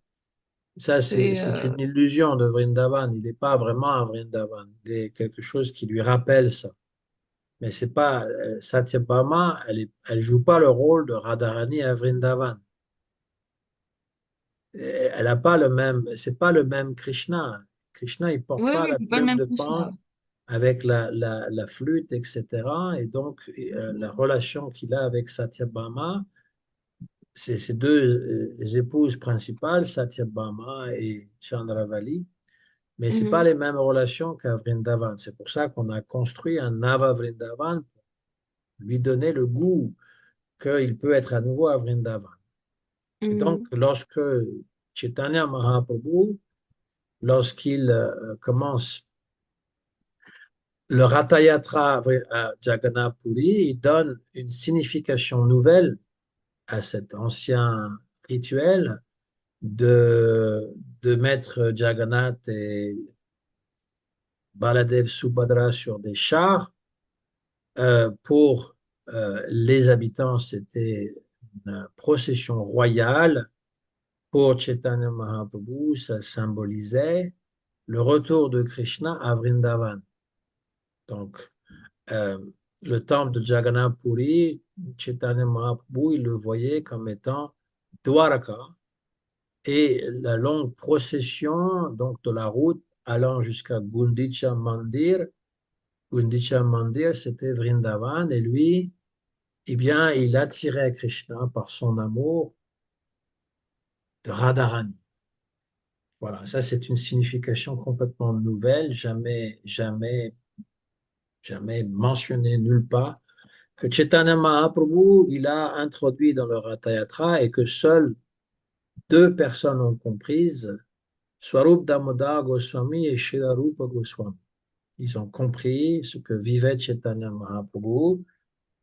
Ça, c'est, c'est une illusion de Vrindavan. Il n'est pas vraiment à Vrindavan. Il est quelque chose qui lui rappelle ça. Mais c'est pas Satyabhama, elle joue pas le rôle de Radharani à Vrindavan. Elle a pas le même, c'est pas le même Krishna. Krishna, il porte oui pas oui la c'est pas le plume même de Krishna. Pan avec la flûte, etc. Et donc, la relation qu'il a avec Satyabhama, c'est ses deux épouses principales, Satyabhama et Chandravali. Mais c'est pas Mhm. les mêmes relations qu'à Vrindavan. C'est pour ça qu'on a construit un Nava Vrindavan pour lui donner le goût qu'il peut être à nouveau à Vrindavan. Et donc, Mhm. lorsque Chaitanya Mahaprabhu, lorsqu'il commence le Ratayatra à Jagannath Puri, il donne une signification nouvelle à cet ancien rituel de mettre Jagannath et Baladev Subhadra sur des chars. Pour les habitants, c'était une procession royale. Pour Chaitanya Mahaprabhu, ça symbolisait le retour de Krishna à Vrindavan. Donc, euh, le temple de Jagannath Puri, Chaitanya Mahaprabhu, il le voyait comme étant Dwaraka, et la longue procession donc de la route allant jusqu'à Gundicha Mandir. Gundicha Mandir, c'était Vrindavan, et lui, eh bien, il attirait Krishna par son amour de Radharani. Voilà, ça c'est une signification complètement nouvelle, jamais mentionnée nulle part, que Chaitanya Mahaprabhu, il a introduit dans le Ratha Yatra et que seules deux personnes ont comprises, Swarup Damodar Goswami et Srila Rupa Goswami. Ils ont compris ce que vivait Chaitanya Mahaprabhu,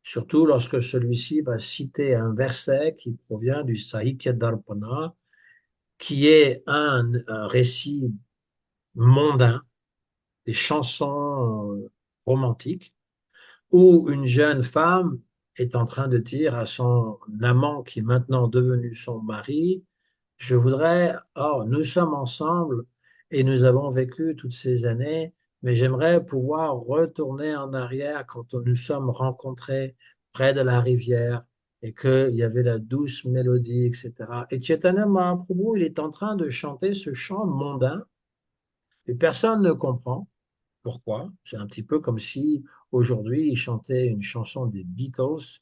surtout lorsque celui-ci va citer un verset qui provient du Sahitya Darpana, qui est un récit mondain, des chansons romantiques, où une jeune femme est en train de dire à son amant, qui est maintenant devenu son mari, je voudrais, oh, nous sommes ensemble et nous avons vécu toutes ces années, mais j'aimerais pouvoir retourner en arrière quand nous sommes rencontrés près de la rivière et qu'il y avait la douce mélodie, etc. Et Chaitanya Mahaprabhu, il est en train de chanter ce chant mondain et personne ne comprend pourquoi. C'est un petit peu comme si aujourd'hui il chantait une chanson des Beatles,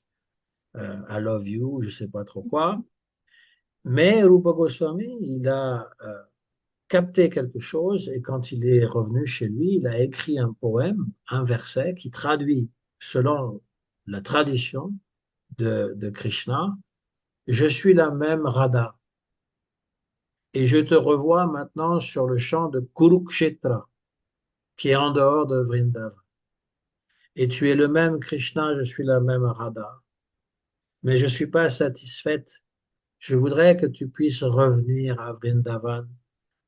I Love You, je ne sais pas trop quoi. Mais Rupa Goswami, il a capté quelque chose et quand il est revenu chez lui, il a écrit un poème, un verset qui traduit selon la tradition de Krishna, je suis la même Radha et je te revois maintenant sur le champ de Kurukshetra qui est en dehors de Vrindavan. Et tu es le même Krishna, je suis la même Radha. Mais je ne suis pas satisfaite. Je voudrais que tu puisses revenir à Vrindavan,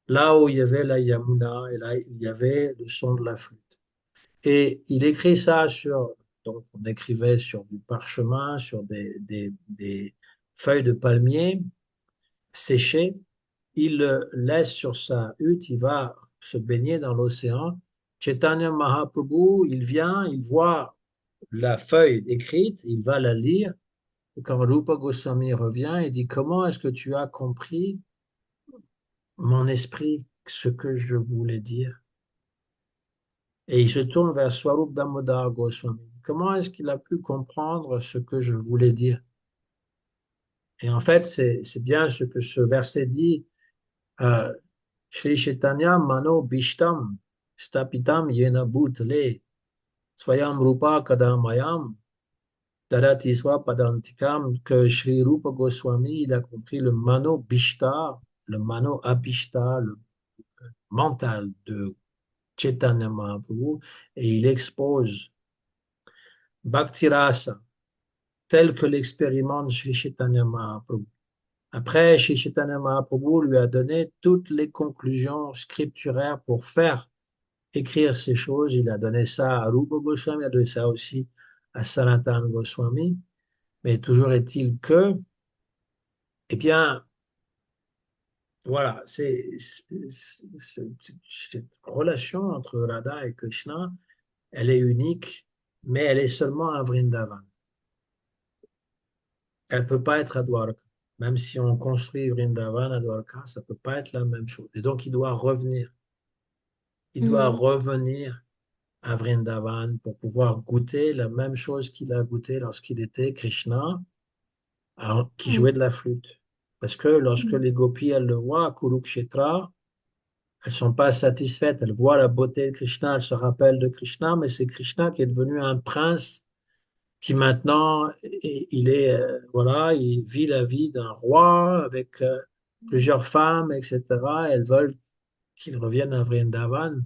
là où il y avait la Yamuna et là il y avait le son de la flûte. Et il écrit ça sur, donc on écrivait sur du parchemin, sur des feuilles de palmier séchées. Il le laisse sur sa hutte, il va se baigner dans l'océan. Chaitanya Mahaprabhu, il vient, il voit la feuille écrite, il va la lire. Et quand Rupa Goswami revient, il dit, comment est-ce que tu as compris mon esprit, ce que je voulais dire? Et il se tourne vers Swarup Damodar Goswami. Comment est-ce qu'il a pu comprendre ce que je voulais dire? Et en fait, c'est bien ce que ce verset dit. euh, Shri Chaitanya Mano Bishtam Stapitam Yena Bhutale Swayam Rupa Kadamayam Daratiswa Padantikam, que Shri Rupa Goswami, il a compris le Mano Bishta, le Mano Abhishta, le mental de Chaitanya Mahaprabhu, et il expose Bhaktirasa tel que l'expérimente Shri Chaitanya Mahaprabhu. Après, Shri Chaitanya Mahaprabhu lui a donné toutes les conclusions scripturaires pour faire écrire ces choses. Il a donné ça à Rupa Goswami, il a donné ça aussi à Sanatana Goswami. Mais toujours est-il que, eh bien, voilà, cette relation entre Radha et Krishna, elle est unique, mais elle est seulement à Vrindavan. Elle ne peut pas être à Dwarka. Même si on construit Vrindavan à Dwarka, ça ne peut pas être la même chose. Et donc, il doit revenir. Il doit Mm. revenir à Vrindavan pour pouvoir goûter la même chose qu'il a goûté lorsqu'il était Krishna, qui jouait Mm. de la flûte. Parce que lorsque Mm. les gopis, elles le voient à Kurukshetra, elles ne sont pas satisfaites. Elles voient la beauté de Krishna, elles se rappellent de Krishna, mais c'est Krishna qui est devenu un prince qui maintenant, il est, voilà, il vit la vie d'un roi avec plusieurs femmes, etc. Elles veulent qu'il revienne à Vrindavan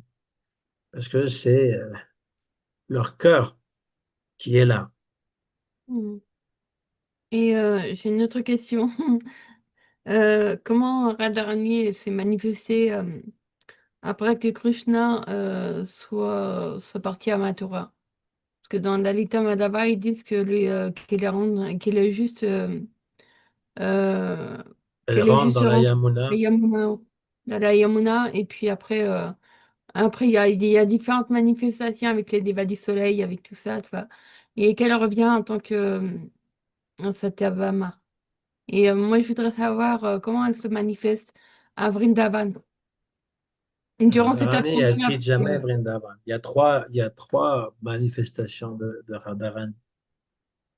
parce que c'est leur cœur qui est là. Mm. Et j'ai une autre question. Comment Radharani s'est manifesté après que Krishna soit parti à Mathura? Parce que dans Lalita Madhava, ils disent que qu'il est juste euh, Elles qu'elle est rentrent juste dans la rentrée dans Yamuna. la Yamuna, et puis après il y a différentes manifestations avec les Devas du Soleil, avec tout ça, tu vois, et qu'elle revient en tant que Satyabhama. Et moi, je voudrais savoir comment elle se manifeste à Vrindavan durant cette Radharani, elle ascension. quitte jamais Vrindavan. Il y a trois manifestations de Radharani.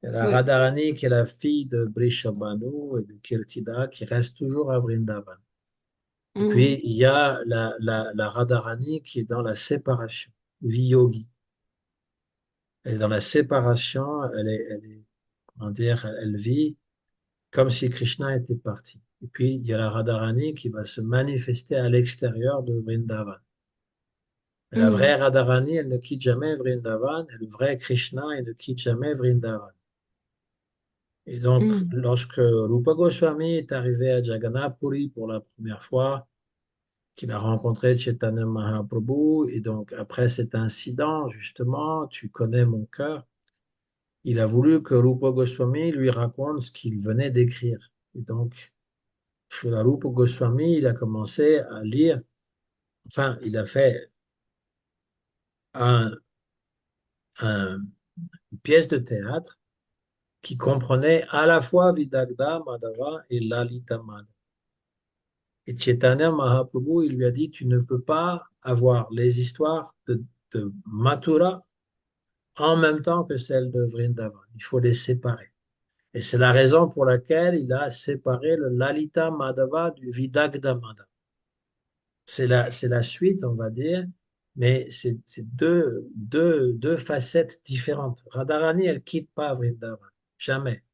Il y a la Oui. Radharani qui est la fille de Brishabhanu et de Kirtida qui reste toujours à Vrindavan. Et Mhm. puis, il y a la Radharani qui est dans la séparation, Viyogi. Elle est dans la séparation, comment dire, elle vit comme si Krishna était parti. Et puis, il y a la Radharani qui va se manifester à l'extérieur de Vrindavan. Et la vraie Mhm. Radharani, elle ne quitte jamais Vrindavan, et le vrai Krishna, il ne quitte jamais Vrindavan. Et donc, Mhm. lorsque Rupa Goswami est arrivé à Jagannath Puri pour la première fois, qu'il a rencontré Chaitanya Mahaprabhu, et donc après cet incident, justement, tu connais mon cœur, il a voulu que Rupa Goswami lui raconte ce qu'il venait d'écrire. Et donc, Srila Rupa Goswami, il a commencé à lire, enfin, il a fait un- une pièce de théâtre qui comprenait à la fois Vidagdha Madhava et Lalita Madhava. Et Chaitanya Mahaprabhu, il lui a dit, tu ne peux pas avoir les histoires de Mathura en même temps que celles de Vrindavan. Il faut les séparer. Et c'est la raison pour laquelle il a séparé le Lalita Madhava du Vidagdha Madhava. C'est la suite, on va dire, mais c'est deux facettes différentes. Radharani, elle quitte pas Vrindavan, jamais.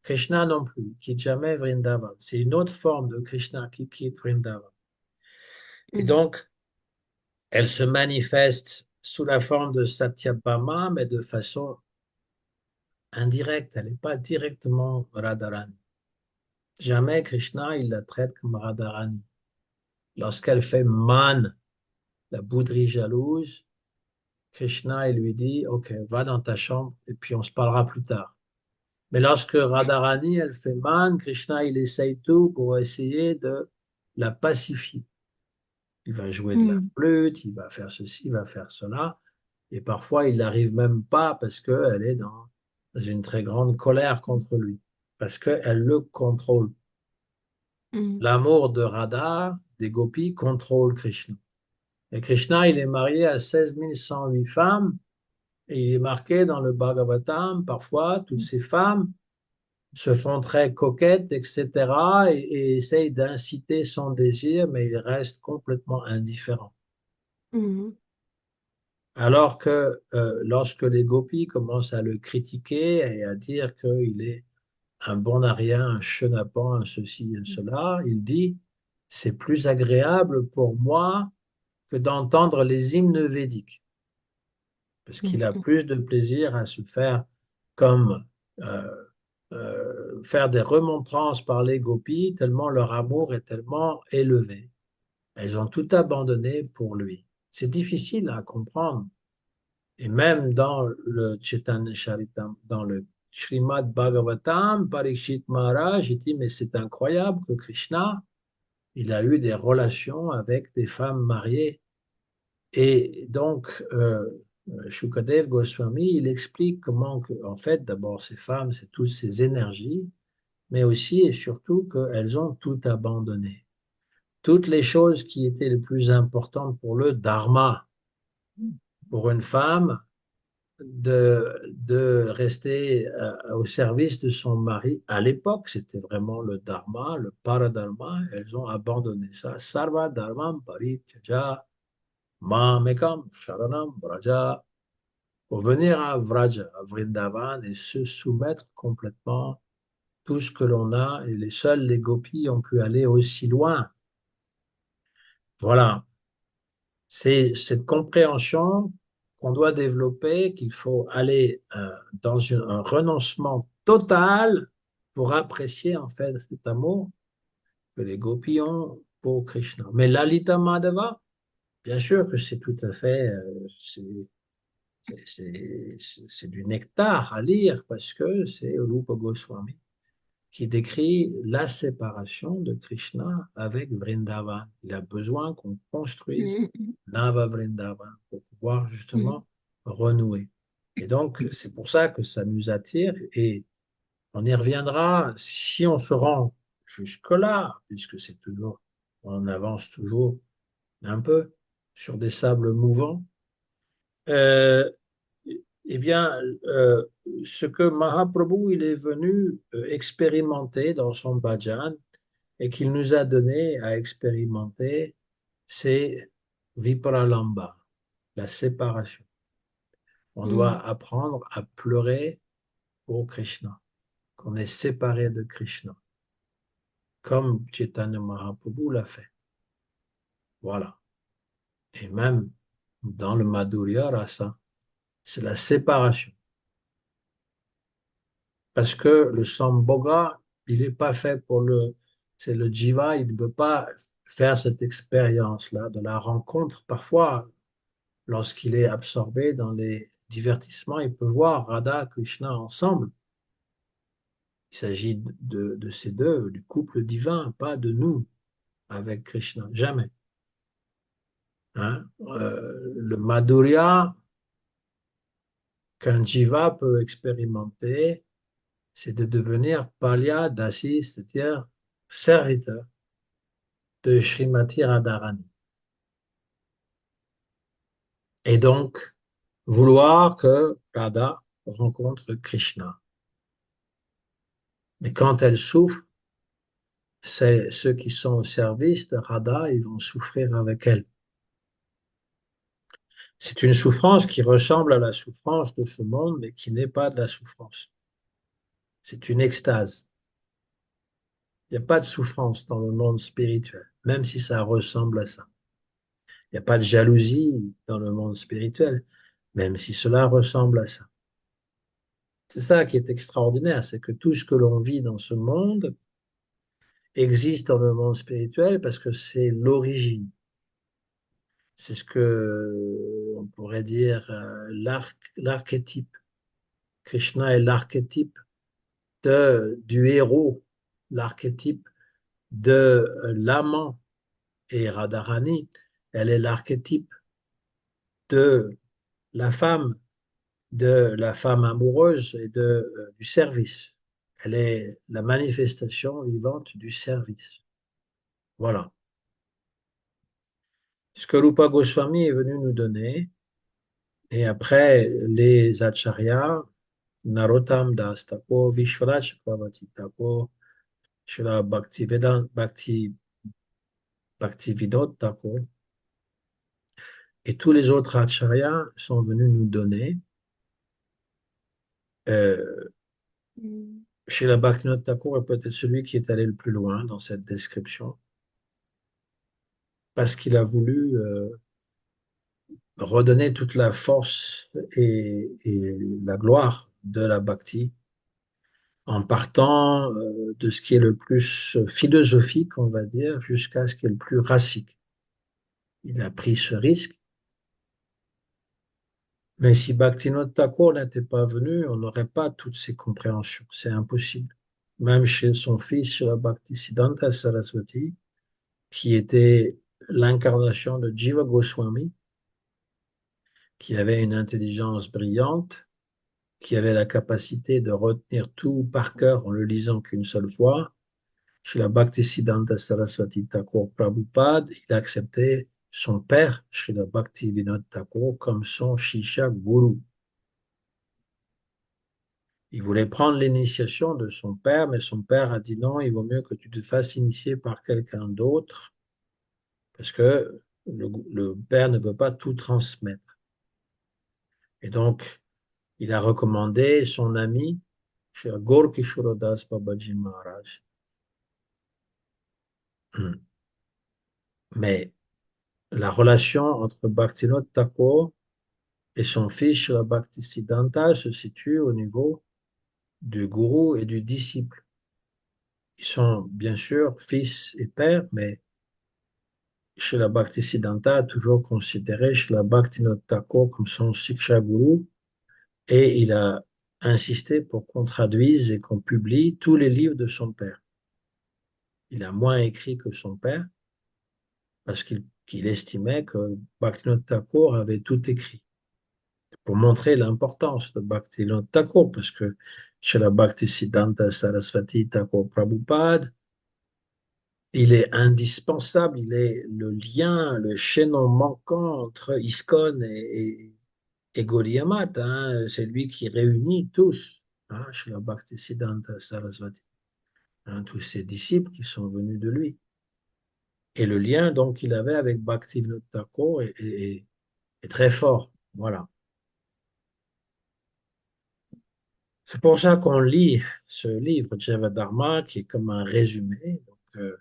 Krishna non plus, il quitte jamais Vrindavan. C'est une autre forme de Krishna qui quitte Vrindavan. Et Mhm. donc, elle se manifeste sous la forme de Satyabhama, mais de façon indirecte. Elle n'est pas directement Radharani. Jamais Krishna, il la traite comme Radharani. Lorsqu'elle fait man, la bouderie jalouse, Krishna, il lui dit, OK, va dans ta chambre et puis on se parlera plus tard. Mais lorsque Radharani, elle fait man, Krishna, il essaye tout pour essayer de la pacifier. Il va jouer de la Mhm. flûte, il va faire ceci, il va faire cela. Et parfois, il n'arrive même pas parce qu'elle est dans une très grande colère contre lui, parce qu'elle le contrôle. Mhm. L'amour de Radha, des gopis, contrôle Krishna. Et Krishna, il est marié à 16 108 femmes, et il est marqué dans le Bhagavatam, parfois, toutes ces femmes se font très coquettes, etc., et essayent d'inciter son désir, mais il reste complètement indifférent. Mhm. Alors que lorsque les gopis commencent à le critiquer et à dire qu'il est un bon à rien, un chenapan, un ceci, un cela, il dit, c'est plus agréable pour moi que d'entendre les hymnes védiques, parce qu'il a Mhm. plus de plaisir à se faire comme euh, faire des remontrances par les gopis, tellement leur amour est tellement élevé. Elles ont tout abandonné pour lui. C'est difficile à comprendre. Et même dans le Chaitanya Charitam, dans le Srimad Bhagavatam, Parikshit Maharaj, il dit, mais c'est incroyable que Krishna, il a eu des relations avec des femmes mariées. Et donc, Shukadev Goswami, il explique comment, en fait, d'abord, ces femmes, c'est toutes ces énergies, mais aussi et surtout qu'elles ont tout abandonné. Toutes les choses qui étaient les plus importantes pour le dharma, pour une femme, de rester au service de son mari. À l'époque, c'était vraiment le dharma, le paradharma. Elles ont abandonné ça. Sarva dharmam parityaja mamekam sharanam vraja. Pour venir à Vraja, à Vrindavan, et se soumettre complètement tout ce que l'on a. Et les gopis ont pu aller aussi loin. Voilà. C'est cette compréhension qu'on doit développer, qu'il faut aller dans un renoncement total pour apprécier en fait cet amour que les gopis ont pour Krishna. Mais Lalita Madhava, bien sûr que c'est tout à fait, c'est du nectar à lire parce que c'est Rupa Goswami qui décrit la séparation de Krishna avec Vrindavan. Il a besoin qu'on construise Mhm. Nava Vrindavan pour pouvoir Mhm. justement renouer. Et donc, c'est pour ça que ça nous attire et on y reviendra si on se rend jusque-là, puisque c'est toujours, on avance toujours un peu sur des sables mouvants. Euh, eh bien, ce que Mahaprabhu il est venu expérimenter dans son bhajan et qu'il nous a donné à expérimenter, c'est Vipralamba, la séparation. On doit Mhm. apprendre à pleurer pour Krishna, qu'on est séparé de Krishna, comme Chaitanya Mahaprabhu l'a fait. Voilà. Et même dans le Madhurya Rasa, c'est la séparation. Parce que le Sambhoga, il n'est pas fait pour le... C'est le jiva, il ne peut pas faire cette expérience-là de la rencontre. Parfois, lorsqu'il est absorbé dans les divertissements, il peut voir Radha, Krishna ensemble. Il s'agit de ces deux, du couple divin, pas de nous avec Krishna, jamais. Hein? Le Madhurya qu'un jiva peut expérimenter, c'est de devenir Palya Dasi, c'est-à-dire serviteur de Srimati Radharani. Et donc, vouloir que Radha rencontre Krishna. Mais quand elle souffre, c'est ceux qui sont au service de Radha, ils vont souffrir avec elle. C'est une souffrance qui ressemble à la souffrance de ce monde, mais qui n'est pas de la souffrance. C'est une extase. Il n'y a pas de souffrance dans le monde spirituel, même si ça ressemble à ça. Il n'y a pas de jalousie dans le monde spirituel, même si cela ressemble à ça. C'est ça qui est extraordinaire, c'est que tout ce que l'on vit dans ce monde existe dans le monde spirituel parce que c'est l'origine. C'est ce que on pourrait dire l'archétype. Krishna est l'archétype du héros, l'archétype de l'amant. Et Radharani, elle est l'archétype de la femme, de la femme amoureuse et du service. Elle est la manifestation vivante du service. Voilà. Ce que Rupa Goswami est venu nous donner, et après les acharyas, Narottam Das Thakur, Vishwanath Chakravarti Thakur, Srila Bhaktivedanta Thakur, et tous les autres acharyas sont venus nous donner. Srila Bhaktivinoda Thakur est peut-être celui qui est allé le plus loin dans cette description, parce qu'il a voulu redonner toute la force et la gloire de la bhakti en partant de ce qui est le plus philosophique, on va dire, jusqu'à ce qui est le plus racique. Il a pris ce risque, mais si Bhaktivinoda Thakur n'était pas venu, on n'aurait pas toutes ces compréhensions. C'est impossible. Même chez son fils, chez la Bhaktisiddhanta Saraswati, qui était l'incarnation de Jiva Goswami, qui avait une intelligence brillante, qui avait la capacité de retenir tout par cœur en le lisant qu'une seule fois. Chez la Bhaktisiddhanta Saraswati Thakur Prabhupada, il acceptait son père, chez la Bhaktivinoda Thakur, comme son Shisha Guru. Il voulait prendre l'initiation de son père, mais son père a dit non, il vaut mieux que tu te fasses initier par quelqu'un d'autre, parce que le père ne peut pas tout transmettre. Et donc, il a recommandé son ami, Gorkishoradas Babaji Maharaj. Mais la relation entre Bhaktivinoda Thakur et son fils Srila Bhaktisiddhanta se situe au niveau du gourou et du disciple. Ils sont bien sûr fils et père, mais Srila Bhaktisiddhanta a toujours considéré Srila Bhaktivinoda Thakur comme son Siksha Guru et il a insisté pour qu'on traduise et qu'on publie tous les livres de son père. Il a moins écrit que son père parce qu'il estimait que Bhaktivinoda Thakur avait tout écrit. Pour montrer l'importance de Bhaktivinoda Thakur, parce que chez la Bhaktisiddhanta Saraswati Thakur Prabhupada, il est indispensable, il est le lien, le chaînon manquant entre ISKCON et Gaudiya Math, hein. C'est lui qui réunit tous, hein, chez la Bhaktisiddhanta Saraswati, hein, tous ses disciples qui sont venus de lui. Et le lien donc qu'il avait avec Bhaktivinoda Thakur est très fort. Voilà. C'est pour ça qu'on lit ce livre, Jivadharma, qui est comme un résumé donc,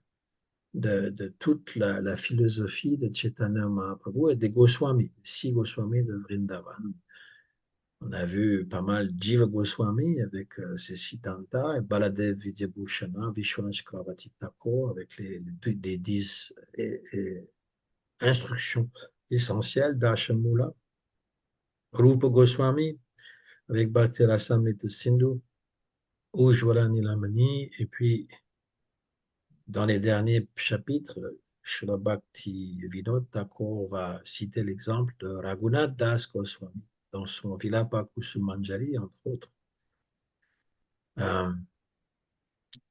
de toute la philosophie de Chaitanya Mahaprabhu et des Goswamis, 6 Goswamis de Vrindavan. On a vu pas mal Jiva Goswami avec ses Siddhanta et Baladev Vidyabhushana, Vishwanath Chakravarti Thakur avec les 10 instructions essentielles d'Ashamula, Rupa Goswami avec Bhakti Rasamrita Sindhu, Ujjwala Nilamani, et puis dans les derniers chapitres, Srila Bhakti Vinod Thakur va citer l'exemple de Raghunath Das Goswami dans son Vilapa Kusumanjali, entre autres. Euh,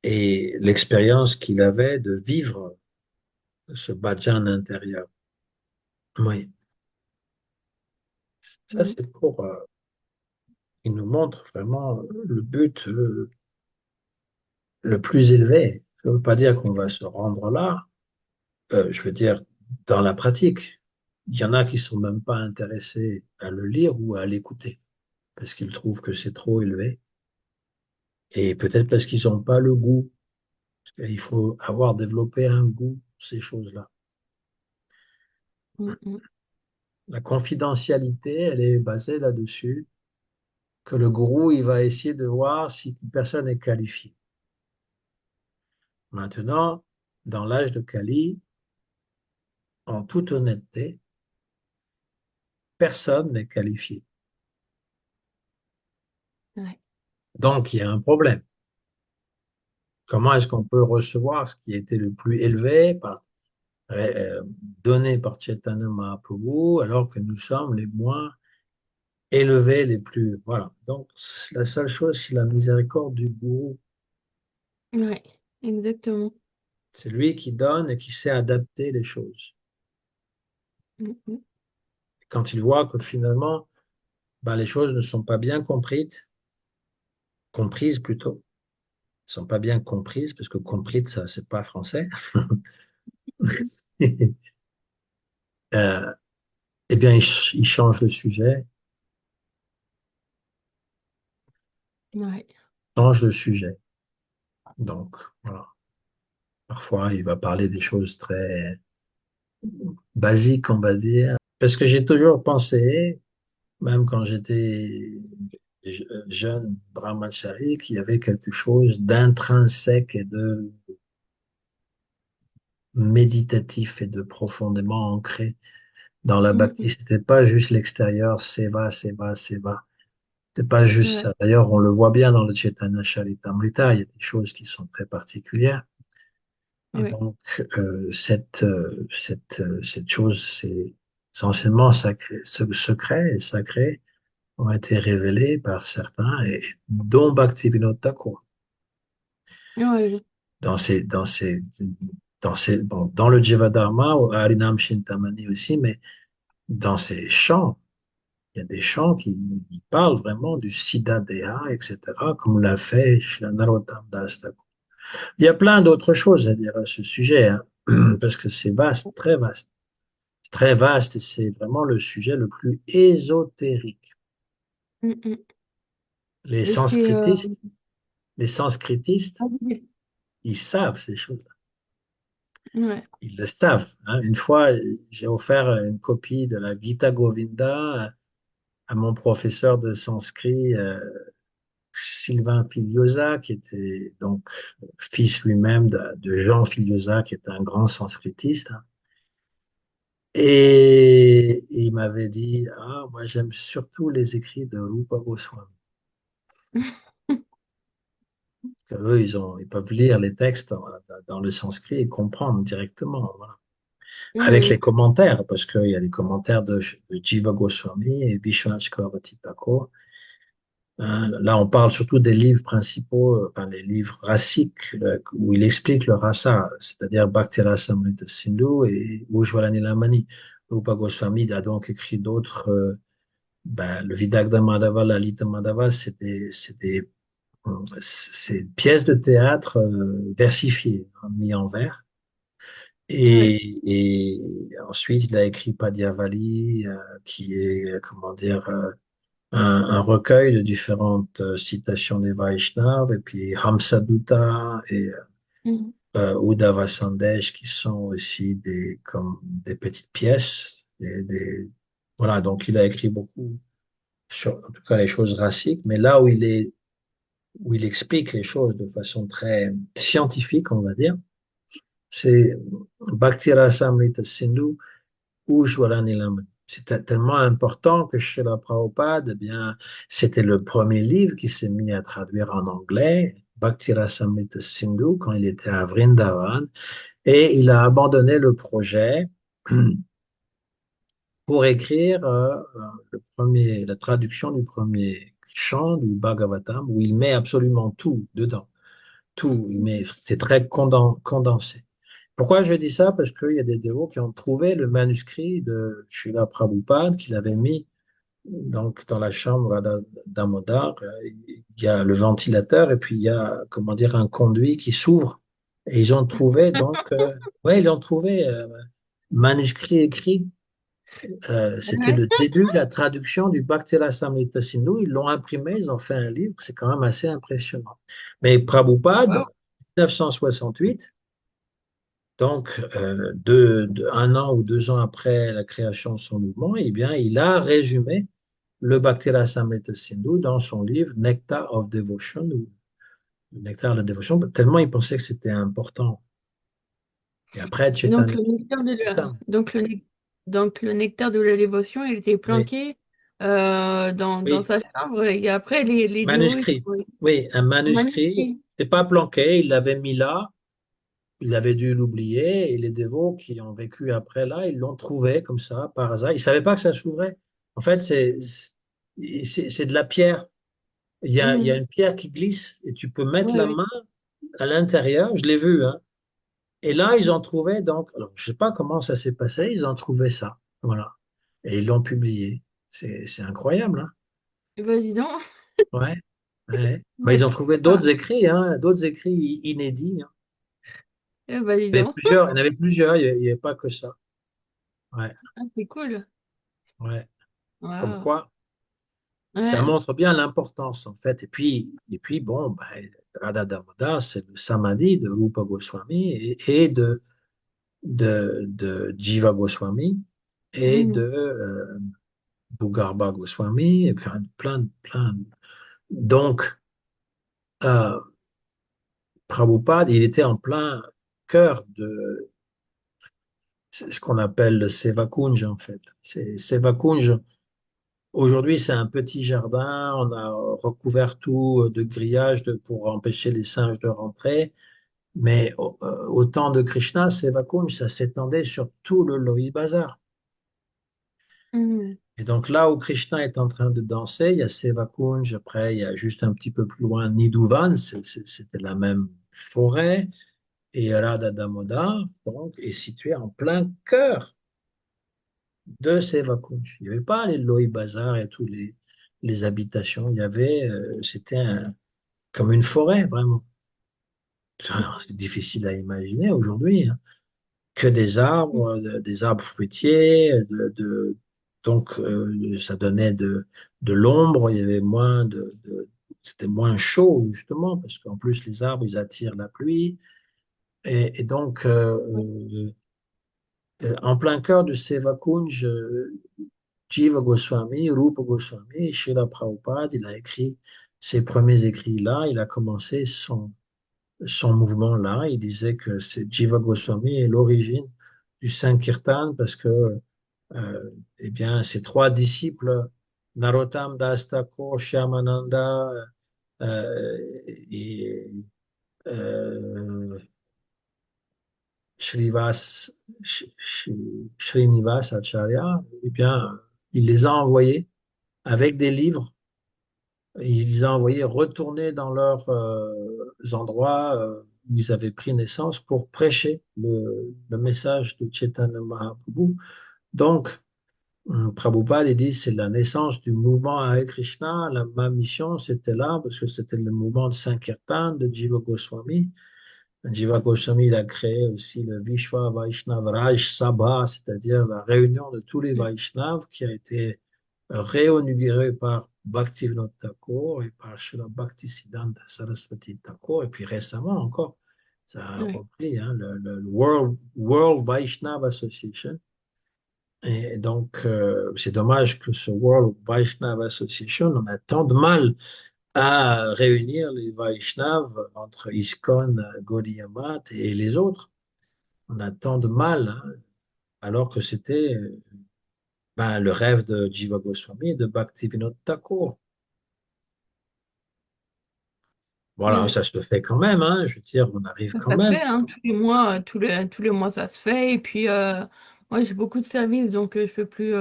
et l'expérience qu'il avait de vivre ce bhajan intérieur. Oui, ça Mhm. c'est pour, il nous montre vraiment le but le plus élevé. Ça ne veut pas dire qu'on va se rendre là, je veux dire dans la pratique. Il y en a qui sont même pas intéressés à le lire ou à l'écouter parce qu'ils trouvent que c'est trop élevé et peut-être parce qu'ils n'ont pas le goût. Il faut avoir développé un goût pour ces choses-là. Mhm. La confidentialité, elle est basée là-dessus, que le gourou, il va essayer de voir si une personne est qualifiée. Maintenant, dans l'âge de Kali, en toute honnêteté, personne n'est qualifié. Ouais. Donc, il y a un problème. Comment est-ce qu'on peut recevoir ce qui était le plus élevé euh, donné par Chaitanya Mahaprabhu alors que nous sommes les moins élevés, les plus... Voilà. Donc, la seule chose, c'est la miséricorde du gourou. Ouais, exactement. C'est lui qui donne et qui sait adapter les choses. Mhm. Quand il voit que finalement, ben, les choses ne sont pas bien comprises plutôt, ne sont pas bien comprises, parce que comprises, ça, c'est pas français, euh, eh bien, il change le sujet, Ouais. change le sujet. Donc, voilà. Parfois, il va parler des choses très basiques, on va dire. Parce que j'ai toujours pensé, même quand j'étais jeune brahmachari, qu'il y avait quelque chose d'intrinsèque et de méditatif et de profondément ancré dans la bhakti. Mhm. C'était pas juste l'extérieur, seva, seva, seva. C'était pas juste Ouais. ça. D'ailleurs, on le voit bien dans le Chaitanya Charitamrita, il y a des choses qui sont très particulières. Et Ouais. donc, cette chose, c'est essentiellement sacré, ce secret et sacré ont été révélés par certains, et dont Bhaktivinoda Thakur. Ouais. Dans ces, dans ces, bon, dans le Jivadharma, au Harinam Chintamani aussi, mais dans ces chants, il y a des chants qui parlent vraiment du Siddha Deha, etc., comme l'a fait Srila Narottam Das Thakur. Il y a plein d'autres choses à dire à ce sujet, hein, parce que c'est vaste, très vaste. Très vaste, et c'est vraiment le sujet le plus ésotérique. Mhm. Les Et c'est sanskritistes, les sanskritistes, ah oui. ils savent ces choses-là. Ouais. Ils le savent, hein. Une fois, j'ai offert une copie de la Gita Govinda à mon professeur de sanskrit, Sylvain Filiosa, qui était donc fils lui-même de Jean Filiosa, qui était un grand sanskritiste, hein. Et il m'avait dit, ah, moi j'aime surtout les écrits de Rupa Goswami. Parce qu'eux, ils peuvent lire les textes dans le sanskrit et comprendre directement, voilà. Avec les Ouais. commentaires, parce qu'il y a les commentaires de Jiva Goswami et Vishwanath Chakravarti Thakur. Hein, là, on parle surtout des livres principaux, enfin les livres rasiques, où il explique le rasa, c'est-à-dire Bhakti Rasamrita Sindhu et Ujjwala Nilamani. Rupa Goswami a donc écrit d'autres, ben, le Vidagda Madhava, la Lalita Madhava, c'est une pièce de théâtre versifiée, hein, mis en vers. Ouais. Et ensuite, il a écrit Padyavali, qui est, comment dire, un recueil de différentes citations des Vaishnavas, et puis Hamsadutta et Mhm. Uddhava Sandesh, qui sont aussi comme des petites pièces. Voilà, donc il a écrit beaucoup sur, en tout cas, les choses raciques, mais là où il explique les choses de façon très scientifique, on va dire, c'est Bhakti Rasamrita Sindhu ou Ujjwala Nilamani. c'était tellement important que Srila Prabhupada, eh bien, c'était le premier livre qui s'est mis à traduire en anglais, Bhakti Rasamrita Sindhu, quand il était à Vrindavan, et il a abandonné le projet pour écrire la traduction du premier chant du Bhagavatam, où il met absolument tout dedans. Tout, c'est très condensé. Pourquoi je dis ça? Parce qu'il y a des dévots qui ont trouvé le manuscrit de Srila Prabhupada qu'il avait mis donc, dans la chambre d'Amodar. Il y a le ventilateur et puis il y a, comment dire, un conduit qui s'ouvre. Et ils ont trouvé, donc, ouais, ils ont trouvé manuscrit écrit. C'était Ouais. le début de la traduction du Bhakti Rasamrita Sindhu. Ils l'ont imprimé, ils ont fait un livre. C'est quand même assez impressionnant. Mais Prabhupada, Wow. en 1968, donc un an ou 2 ans après la création de son mouvement, eh bien, il a résumé le Bhakti Rasamrita Sindhu dans son livre Nectar of Devotion, ou Nectar de la dévotion, tellement il pensait que c'était important. Et après, Donc Chaitanya le nectar de la, Charitamrita. donc le nectar de la dévotion, il était Oui, planqué dans oui, sa chambre et après les dévots ils manuscrit. sont Oui, un manuscrit. magnifiés. C'est pas planqué, il l'avait mis là, il avait dû l'oublier, et les dévots qui ont vécu après là, ils l'ont trouvé comme ça, par hasard. Ils ne savaient pas que ça s'ouvrait. En fait, c'est de la pierre. Il y a Mhm. une pierre qui glisse et tu peux mettre Ouais, la oui. main à l'intérieur. Je l'ai vu, hein. Et là, ils ont trouvé, donc, alors je ne sais pas comment ça s'est passé, ils ont trouvé ça. Voilà. Et ils l'ont publié. C'est incroyable, hein. Eh ben, dis donc. Ouais. Ouais. Ben, Ouais. ils ont trouvé Ah, d'autres écrits, hein, d'autres écrits inédits, hein. eh ben, dis Il y avait donc. plusieurs, il y en avait plusieurs, il n'y avait pas que ça. Ouais, Ah, c'est cool. ouais. Comme Wow. quoi, ça Ouais. montre bien l'importance, en fait. Et puis bon, ben, Radha Damodar, c'est le samadhi de Rupa Goswami et de Jiva Goswami et de Mhm. Bhugarba Goswami, enfin, plein. Donc, euh, Prabhupada, il était en plein cœur de ce qu'on appelle le Seva Kunj, en fait. Seva Kunj, aujourd'hui, c'est un petit jardin, on a recouvert tout de grillages pour empêcher les singes de rentrer. Mais au temps de Krishna, Seva Kunj, ça s'étendait sur tout le Lohi Bazar. Mhm. Et donc là où Krishna est en train de danser, il y a Sevakunj, après il y a juste un petit peu plus loin Nidhuvan, c'était la même forêt, et Radha Damodar donc, est situé en plein cœur de Sevakunj. Il n'y avait pas les Lohi Bazar et tous les habitations, il y avait, c'était comme une forêt vraiment. C'est difficile à imaginer aujourd'hui, hein. Que des arbres fruitiers, donc ça donnait de l'ombre, il y avait c'était moins chaud justement, parce qu'en plus les arbres, ils attirent la pluie. Et donc, en plein cœur de Sevakunj, Jiva Goswami, Rupa Goswami, Srila Prabhupada, il a écrit ses premiers écrits là, il a commencé son mouvement-là. Il disait que Jiva Goswami est l'origine du Sankirtan parce que, eh bien, ses trois disciples, Narottam Das Thakur, Shyamananda et euh, Shrivas, Srinivas Acharya, eh bien, il les a envoyés avec des livres. Il les a envoyés retourner dans leurs endroits où ils avaient pris naissance pour prêcher le message de Chaitanya Mahaprabhu. Donc, Prabhupada il dit c'est la naissance du mouvement Hare Krishna. Ma mission, c'était là parce que c'était le mouvement de Sankirtan de Jiva Goswami. Jiva Goswami, il a créé aussi le Vishwa Vaishnav Raj Sabha, c'est-à-dire la réunion de tous les Vaishnavas qui a été réinauguré par Bhaktivinoda Thakur et par Srila Bhaktisiddhanta Saraswati Thakur, et puis récemment encore, ça a Ouais. repris, hein, le World Vaishnav Association. Et donc, c'est dommage que ce World Vaishnav Association, on a tant de mal à réunir les Vaishnavas entre ISKCON, Gaudiya Math et les autres. On a tant de mal, hein, alors que c'était Ben, le rêve de Jiva Goswami et de Bhaktivinoda Thakur. Voilà, Oui, ça se fait quand même, hein. Je veux dire, on arrive quand ça se même. fait, hein, tous les mois ça se fait. Et puis moi j'ai beaucoup de services, donc je peux plus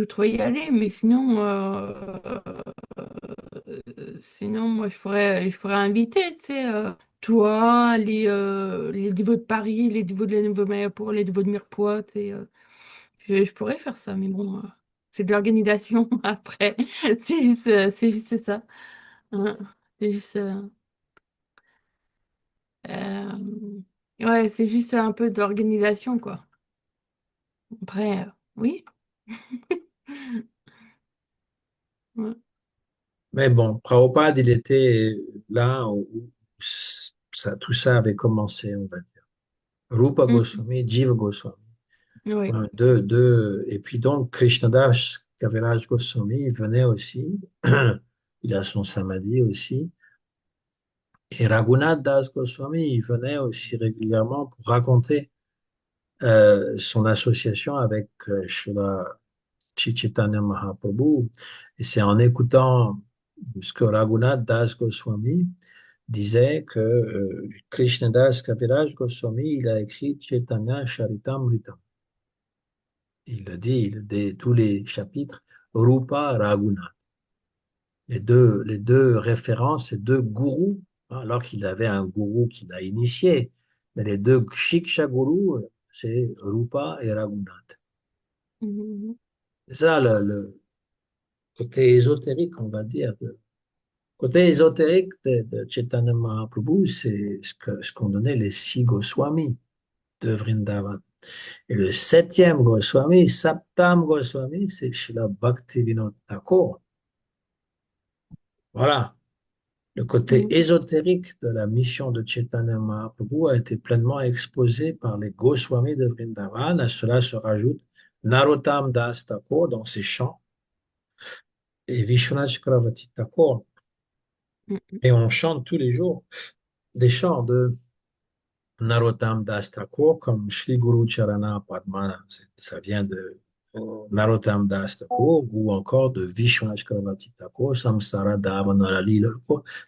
trop y aller. Mais sinon, sinon moi je pourrais inviter, tu sais, toi, les dévots de Paris, les dévots de la Nouvelle-Mayapur, les dévots de Mirepoix, tu sais, je pourrais faire ça, mais bon, c'est de l'organisation après. C'est juste ça. Hein. C'est juste. Euh, ouais, c'est juste un peu d'organisation, quoi. Après, oui. Ouais. Mais bon, Prabhupada, il était là où tout ça avait commencé, on va dire. Rupa Mm. Goswami, Jiva Goswami. Ouais. Ouais, et puis donc, Krishnadas Kaviraj Goswami venait aussi. Il a son samadhi aussi. Et Raghunath Das Goswami, il venait aussi régulièrement pour raconter son association avec Srila Chaitanya Mahaprabhu. Et c'est en écoutant ce que Raghunath Das Goswami disait que Krishnadas Kaviraj Goswami, il a écrit Chaitanya Charitamrita. Il le dit, tous les chapitres, Rupa Raghunath. Les deux références, ces deux gourous, hein, alors qu'il avait un gourou qui l'a initié, mais les deux Shiksha gurus, c'est Rupa et Raghunath. Mhm. C'est ça le côté ésotérique, on va dire. Le côté ésotérique de Chaitanya Mahaprabhu, c'est ce qu'on donnait les six Goswamis de Vrindavan. Et le septième Goswami, Saptam Goswami, c'est Srila Bhaktivinoda Thakur. Voilà. Le côté Mhm. ésotérique de la mission de Chaitanya Mahaprabhu a été pleinement exposé par les Goswamis de Vrindavan. À cela se rajoute Narottam Das Thakur dans ses chants et Vishwanath Chakravarti Thakur. Mhm. Et on chante tous les jours des chants de Narottam Das Thakur comme Shri Guru Charana Padma. Ça vient de Narottam Das Thakur ou encore de Vishwanath Chakravarti Thakur, Samsara Davana Lila.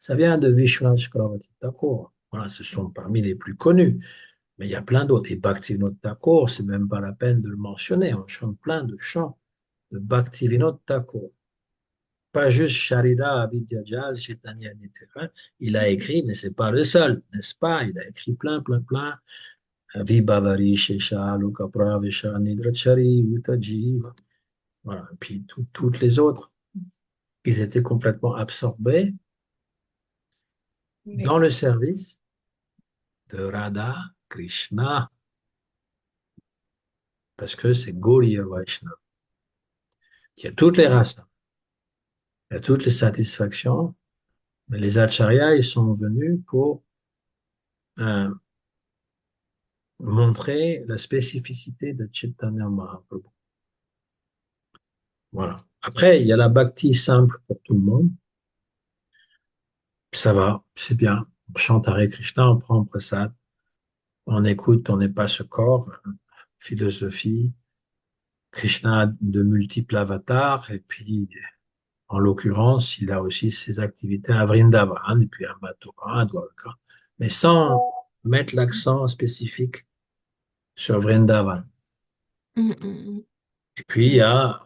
Ça vient de Vishwanath Chakravarti Thakur. Voilà, ce sont parmi les plus connus. Mais il y a plein d'autres. Et Bhaktivinoda Thakur, c'est même pas la peine de le mentionner. On chante plein de chants de Bhaktivinoda Thakur. Pas juste Sharida Abhidyajal, Chaitanya Nitya. Il a écrit, mais c'est pas le seul, n'est-ce pas? Il a écrit plein, plein, plein. Vibhavari, Shesha, Lokapra, Vesha, Nidrachari, Utajiva. Voilà. Et puis toutes les autres, ils étaient complètement absorbés Oui. dans le service de Radha Krishna, parce que c'est Gauliya Vaishnava. Il y a toutes les Ouais. races, il y a toutes les satisfactions, mais les acharyas, ils sont venus pour euh, montrer la spécificité de Chaitanya Mahaprabhu. Voilà. Après, il y a la bhakti simple pour tout le monde. Ça va, c'est bien. On chante Hare Krishna, on prend prasad, on écoute, on n'est pas ce corps, philosophie. Krishna a de multiples avatars, et puis, en l'occurrence, il a aussi ses activités à Vrindavan, et puis à Mathura, à Dwarka, mais sans mettre l'accent spécifique sur Vrindavan. Mhm. Et puis, il y Ouais. a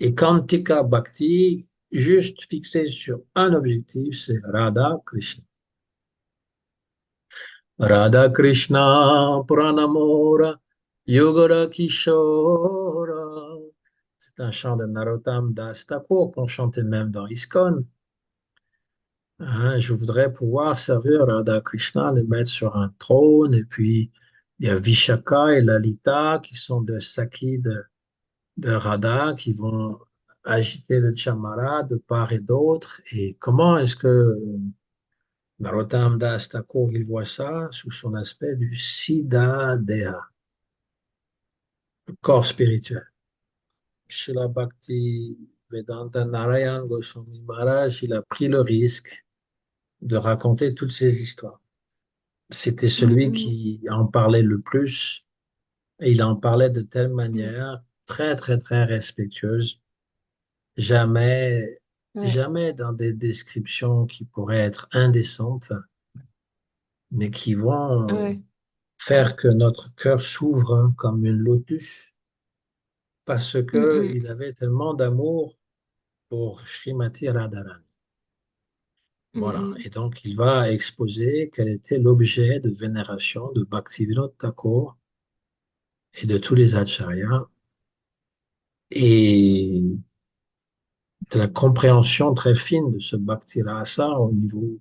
Ekantika Bhakti, juste fixé sur un objectif, c'est Radha Krishna. Radha Krishna Pranamora Yogara Kishora. C'est un chant de Narottam Das Thakur qu'on chantait même dans ISKCON. Hein, je voudrais pouvoir servir Radha Krishna, les mettre sur un trône, et puis il y a Vishaka et Lalita qui sont des Sakis de Radha qui vont agiter le chamara de part et d'autre. Et comment est-ce que Narottam Das Thakur il voit ça sous son aspect du Siddha Deha, le corps spirituel. Srila Bhakti Vedanta Narayan Goswami Maharaj, il a pris le risque de raconter toutes ces histoires. c'était Mm, celui mm, qui en parlait le plus. Et il en parlait de telle mm. manière, très, très, très respectueuse. Jamais, Ouais, jamais dans des descriptions qui pourraient être indécentes, mais qui vont ouais, faire que notre cœur s'ouvre hein, comme une lotus, parce mm, que mm, il avait tellement d'amour pour Srimati Radharani. mm, Voilà. mm. Et donc, il va exposer quel était l'objet de vénération de Bhaktivinoda Thakur et de tous les acharyas et de la compréhension très fine de ce Bhakti Rasa au niveau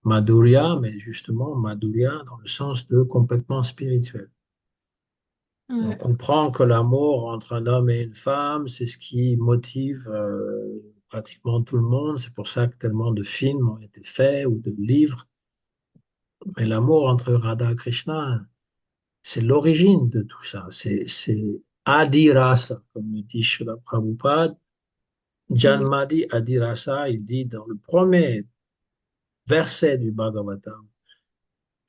Madhurya, mais justement Madhurya dans le sens de complètement spirituel. On Ouais, comprend que l'amour entre un homme et une femme, c'est ce qui motive pratiquement tout le monde. C'est pour ça que tellement de films ont été faits ou de livres. Mais l'amour entre Radha et Krishna, c'est l'origine de tout ça. C'est Adi Rasa, comme le dit Srila Prabhupada. mm, Janmadi Adi Rasa, il dit dans le premier verset du Bhagavatam.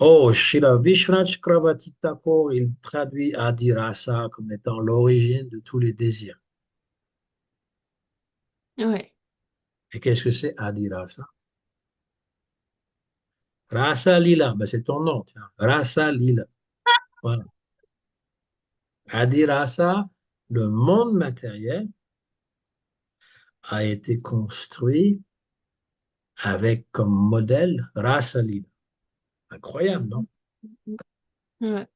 Oh, Srila Vishwanath Chakravarti Thakur, il traduit Adi Rasa comme étant l'origine de tous les désirs. ouais, Et qu'est-ce que c'est Adi Rasa? Rasa Lila, ben c'est ton nom, tiens. Rasa Lila. Voilà. Adi Rasa, le monde matériel a été construit avec comme modèle Rasa Lila. Incroyable, non? ouais,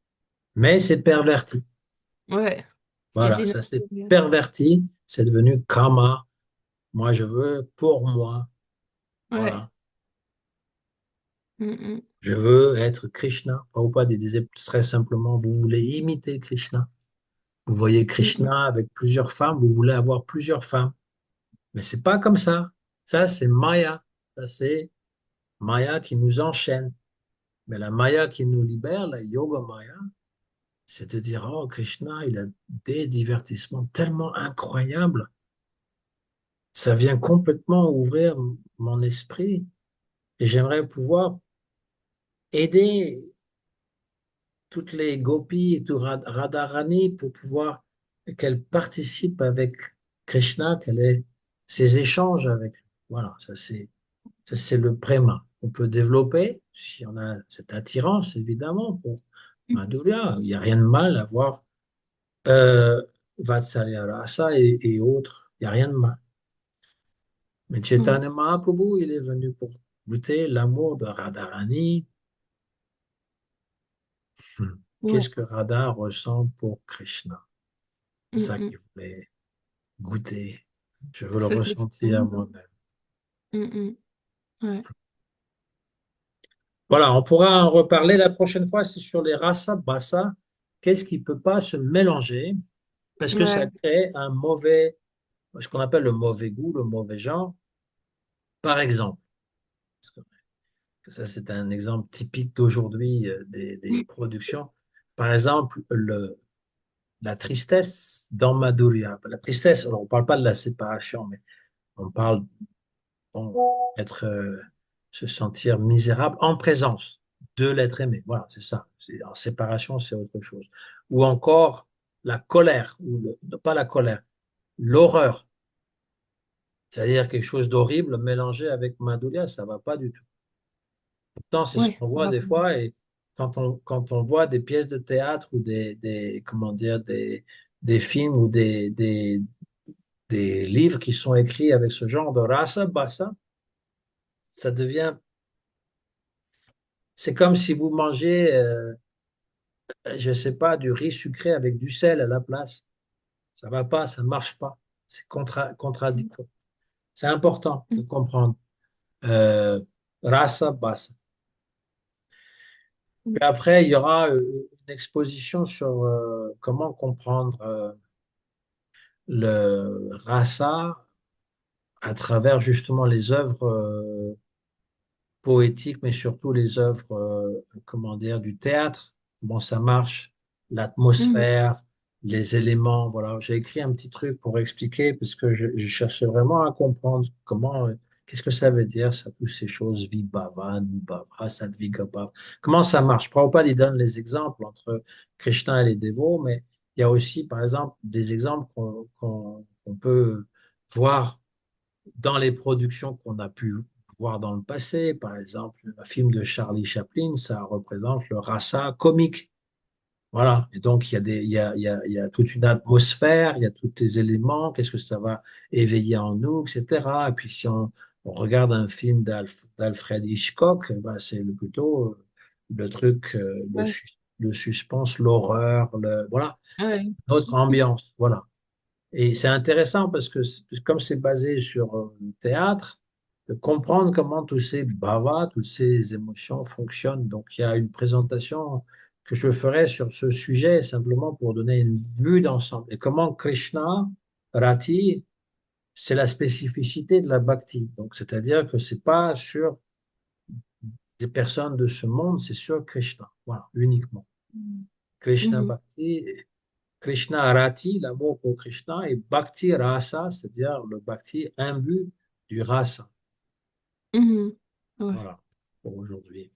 Mais c'est perverti. ouais. C'est Voilà, des ça s'est notes. perverti, c'est devenu Kama. Moi, je veux pour moi. Ouais. Voilà. Mm, mm, Je veux être Krishna. Prabhupada il disait très simplement, vous voulez imiter Krishna. Vous voyez mm, Krishna avec plusieurs femmes, vous voulez avoir plusieurs femmes. Mais c'est pas comme ça. Ça, c'est Maya. Ça, c'est Maya qui nous enchaîne. Mais la Maya qui nous libère, la Yoga Maya, c'est de dire, oh, Krishna, il a des divertissements tellement incroyables. Ça vient complètement ouvrir mon esprit. Et j'aimerais pouvoir aider toutes les gopis et tout Radharani pour pouvoir qu'elles participent avec Krishna, qu'elle ait ces échanges avec. Voilà, ça c'est le préma. On peut développer si on a cette attirance évidemment pour mm, Madhurya. Il n'y a rien de mal à voir euh, Vatsalya Rasa et autres. Il n'y a rien de mal. Mais mm. Chaitanya Mahaprabhu, il est venu pour goûter l'amour de Radharani. Ouais. Qu'est-ce que Radha ressent pour Krishna? C'est Mm, ça mm. qu'il voulait goûter. Je veux le Ça, c'est ressentir fun. moi-même. Mm, mm. Ouais. Voilà, on pourra en reparler la prochaine fois, c'est sur les rasa basa. Qu'est-ce qui ne peut pas se mélanger? Parce que ça Ouais. crée un mauvais, ce qu'on appelle le mauvais goût, le mauvais genre. Par exemple, ça c'est un exemple typique d'aujourd'hui des productions. Par exemple, la tristesse dans Madhurya. La tristesse, alors on ne parle pas de la séparation, mais on parle bon, être, se sentir misérable en présence de l'être aimé. Voilà, c'est ça. En séparation, c'est autre chose. Ou encore la colère, pas la colère, l'horreur. C'est-à-dire quelque chose d'horrible mélangé avec Madhurya, ça va pas du tout. Pourtant, c'est ce Ouais. qu'on Ça voit va des pas. fois et quand on voit des pièces de théâtre ou comment dire, des films ou des livres qui sont écrits avec ce genre de rasa, basa, ça devient, c'est comme si vous mangez je sais pas, du riz sucré avec du sel à la place. Ça va pas, ça ne marche pas. C'est contradictoire. C'est important de Mm, comprendre. Euh, Rasa basa. mm. Puis après, il y aura une exposition sur comment comprendre le rasa à travers justement les œuvres poétiques, mais surtout les œuvres, comment dire, du théâtre, comment ça marche, Mm, l'atmosphère, les éléments. Voilà, j'ai écrit un petit truc pour expliquer parce que je cherchais vraiment à comprendre comment Qu'est-ce que ça veut dire, ça, toutes ces choses, Vibhava, Nubhava, Sadvigaba? Comment ça marche? Prabhupada, il donne les exemples entre Krishna et les dévots, mais il y a aussi, par exemple, des exemples qu'on peut voir dans les productions qu'on a pu voir dans le passé. Par exemple, le film de Charlie Chaplin, ça représente le rasa comique. Voilà. Et donc, il y a il y a toute une atmosphère, il y a tous les éléments, qu'est-ce que ça va éveiller en nous, etc. Et puis, si on regarde un film d'Alfred Hitchcock, ben, c'est plutôt le truc, Ouais, le suspense, l'horreur, voilà. C'est ouais. une autre ambiance. Voilà. Et c'est intéressant parce que comme c'est basé sur le théâtre, de comprendre comment tous ces bhavas, toutes ces émotions fonctionnent. Donc il y a une présentation que je ferai sur ce sujet simplement pour donner une vue d'ensemble. Et comment Krishna, Rati, c'est la spécificité de la bhakti. Donc c'est-à-dire que c'est pas sur des personnes de ce monde, c'est sur Krishna. Voilà, uniquement. Krishna Mhm. Bhakti. Krishna Rati, l'amour pour Krishna, et Bhakti Rasa, c'est-à-dire le Bhakti imbu du rasa. Mhm. Ouais. Voilà, pour aujourd'hui.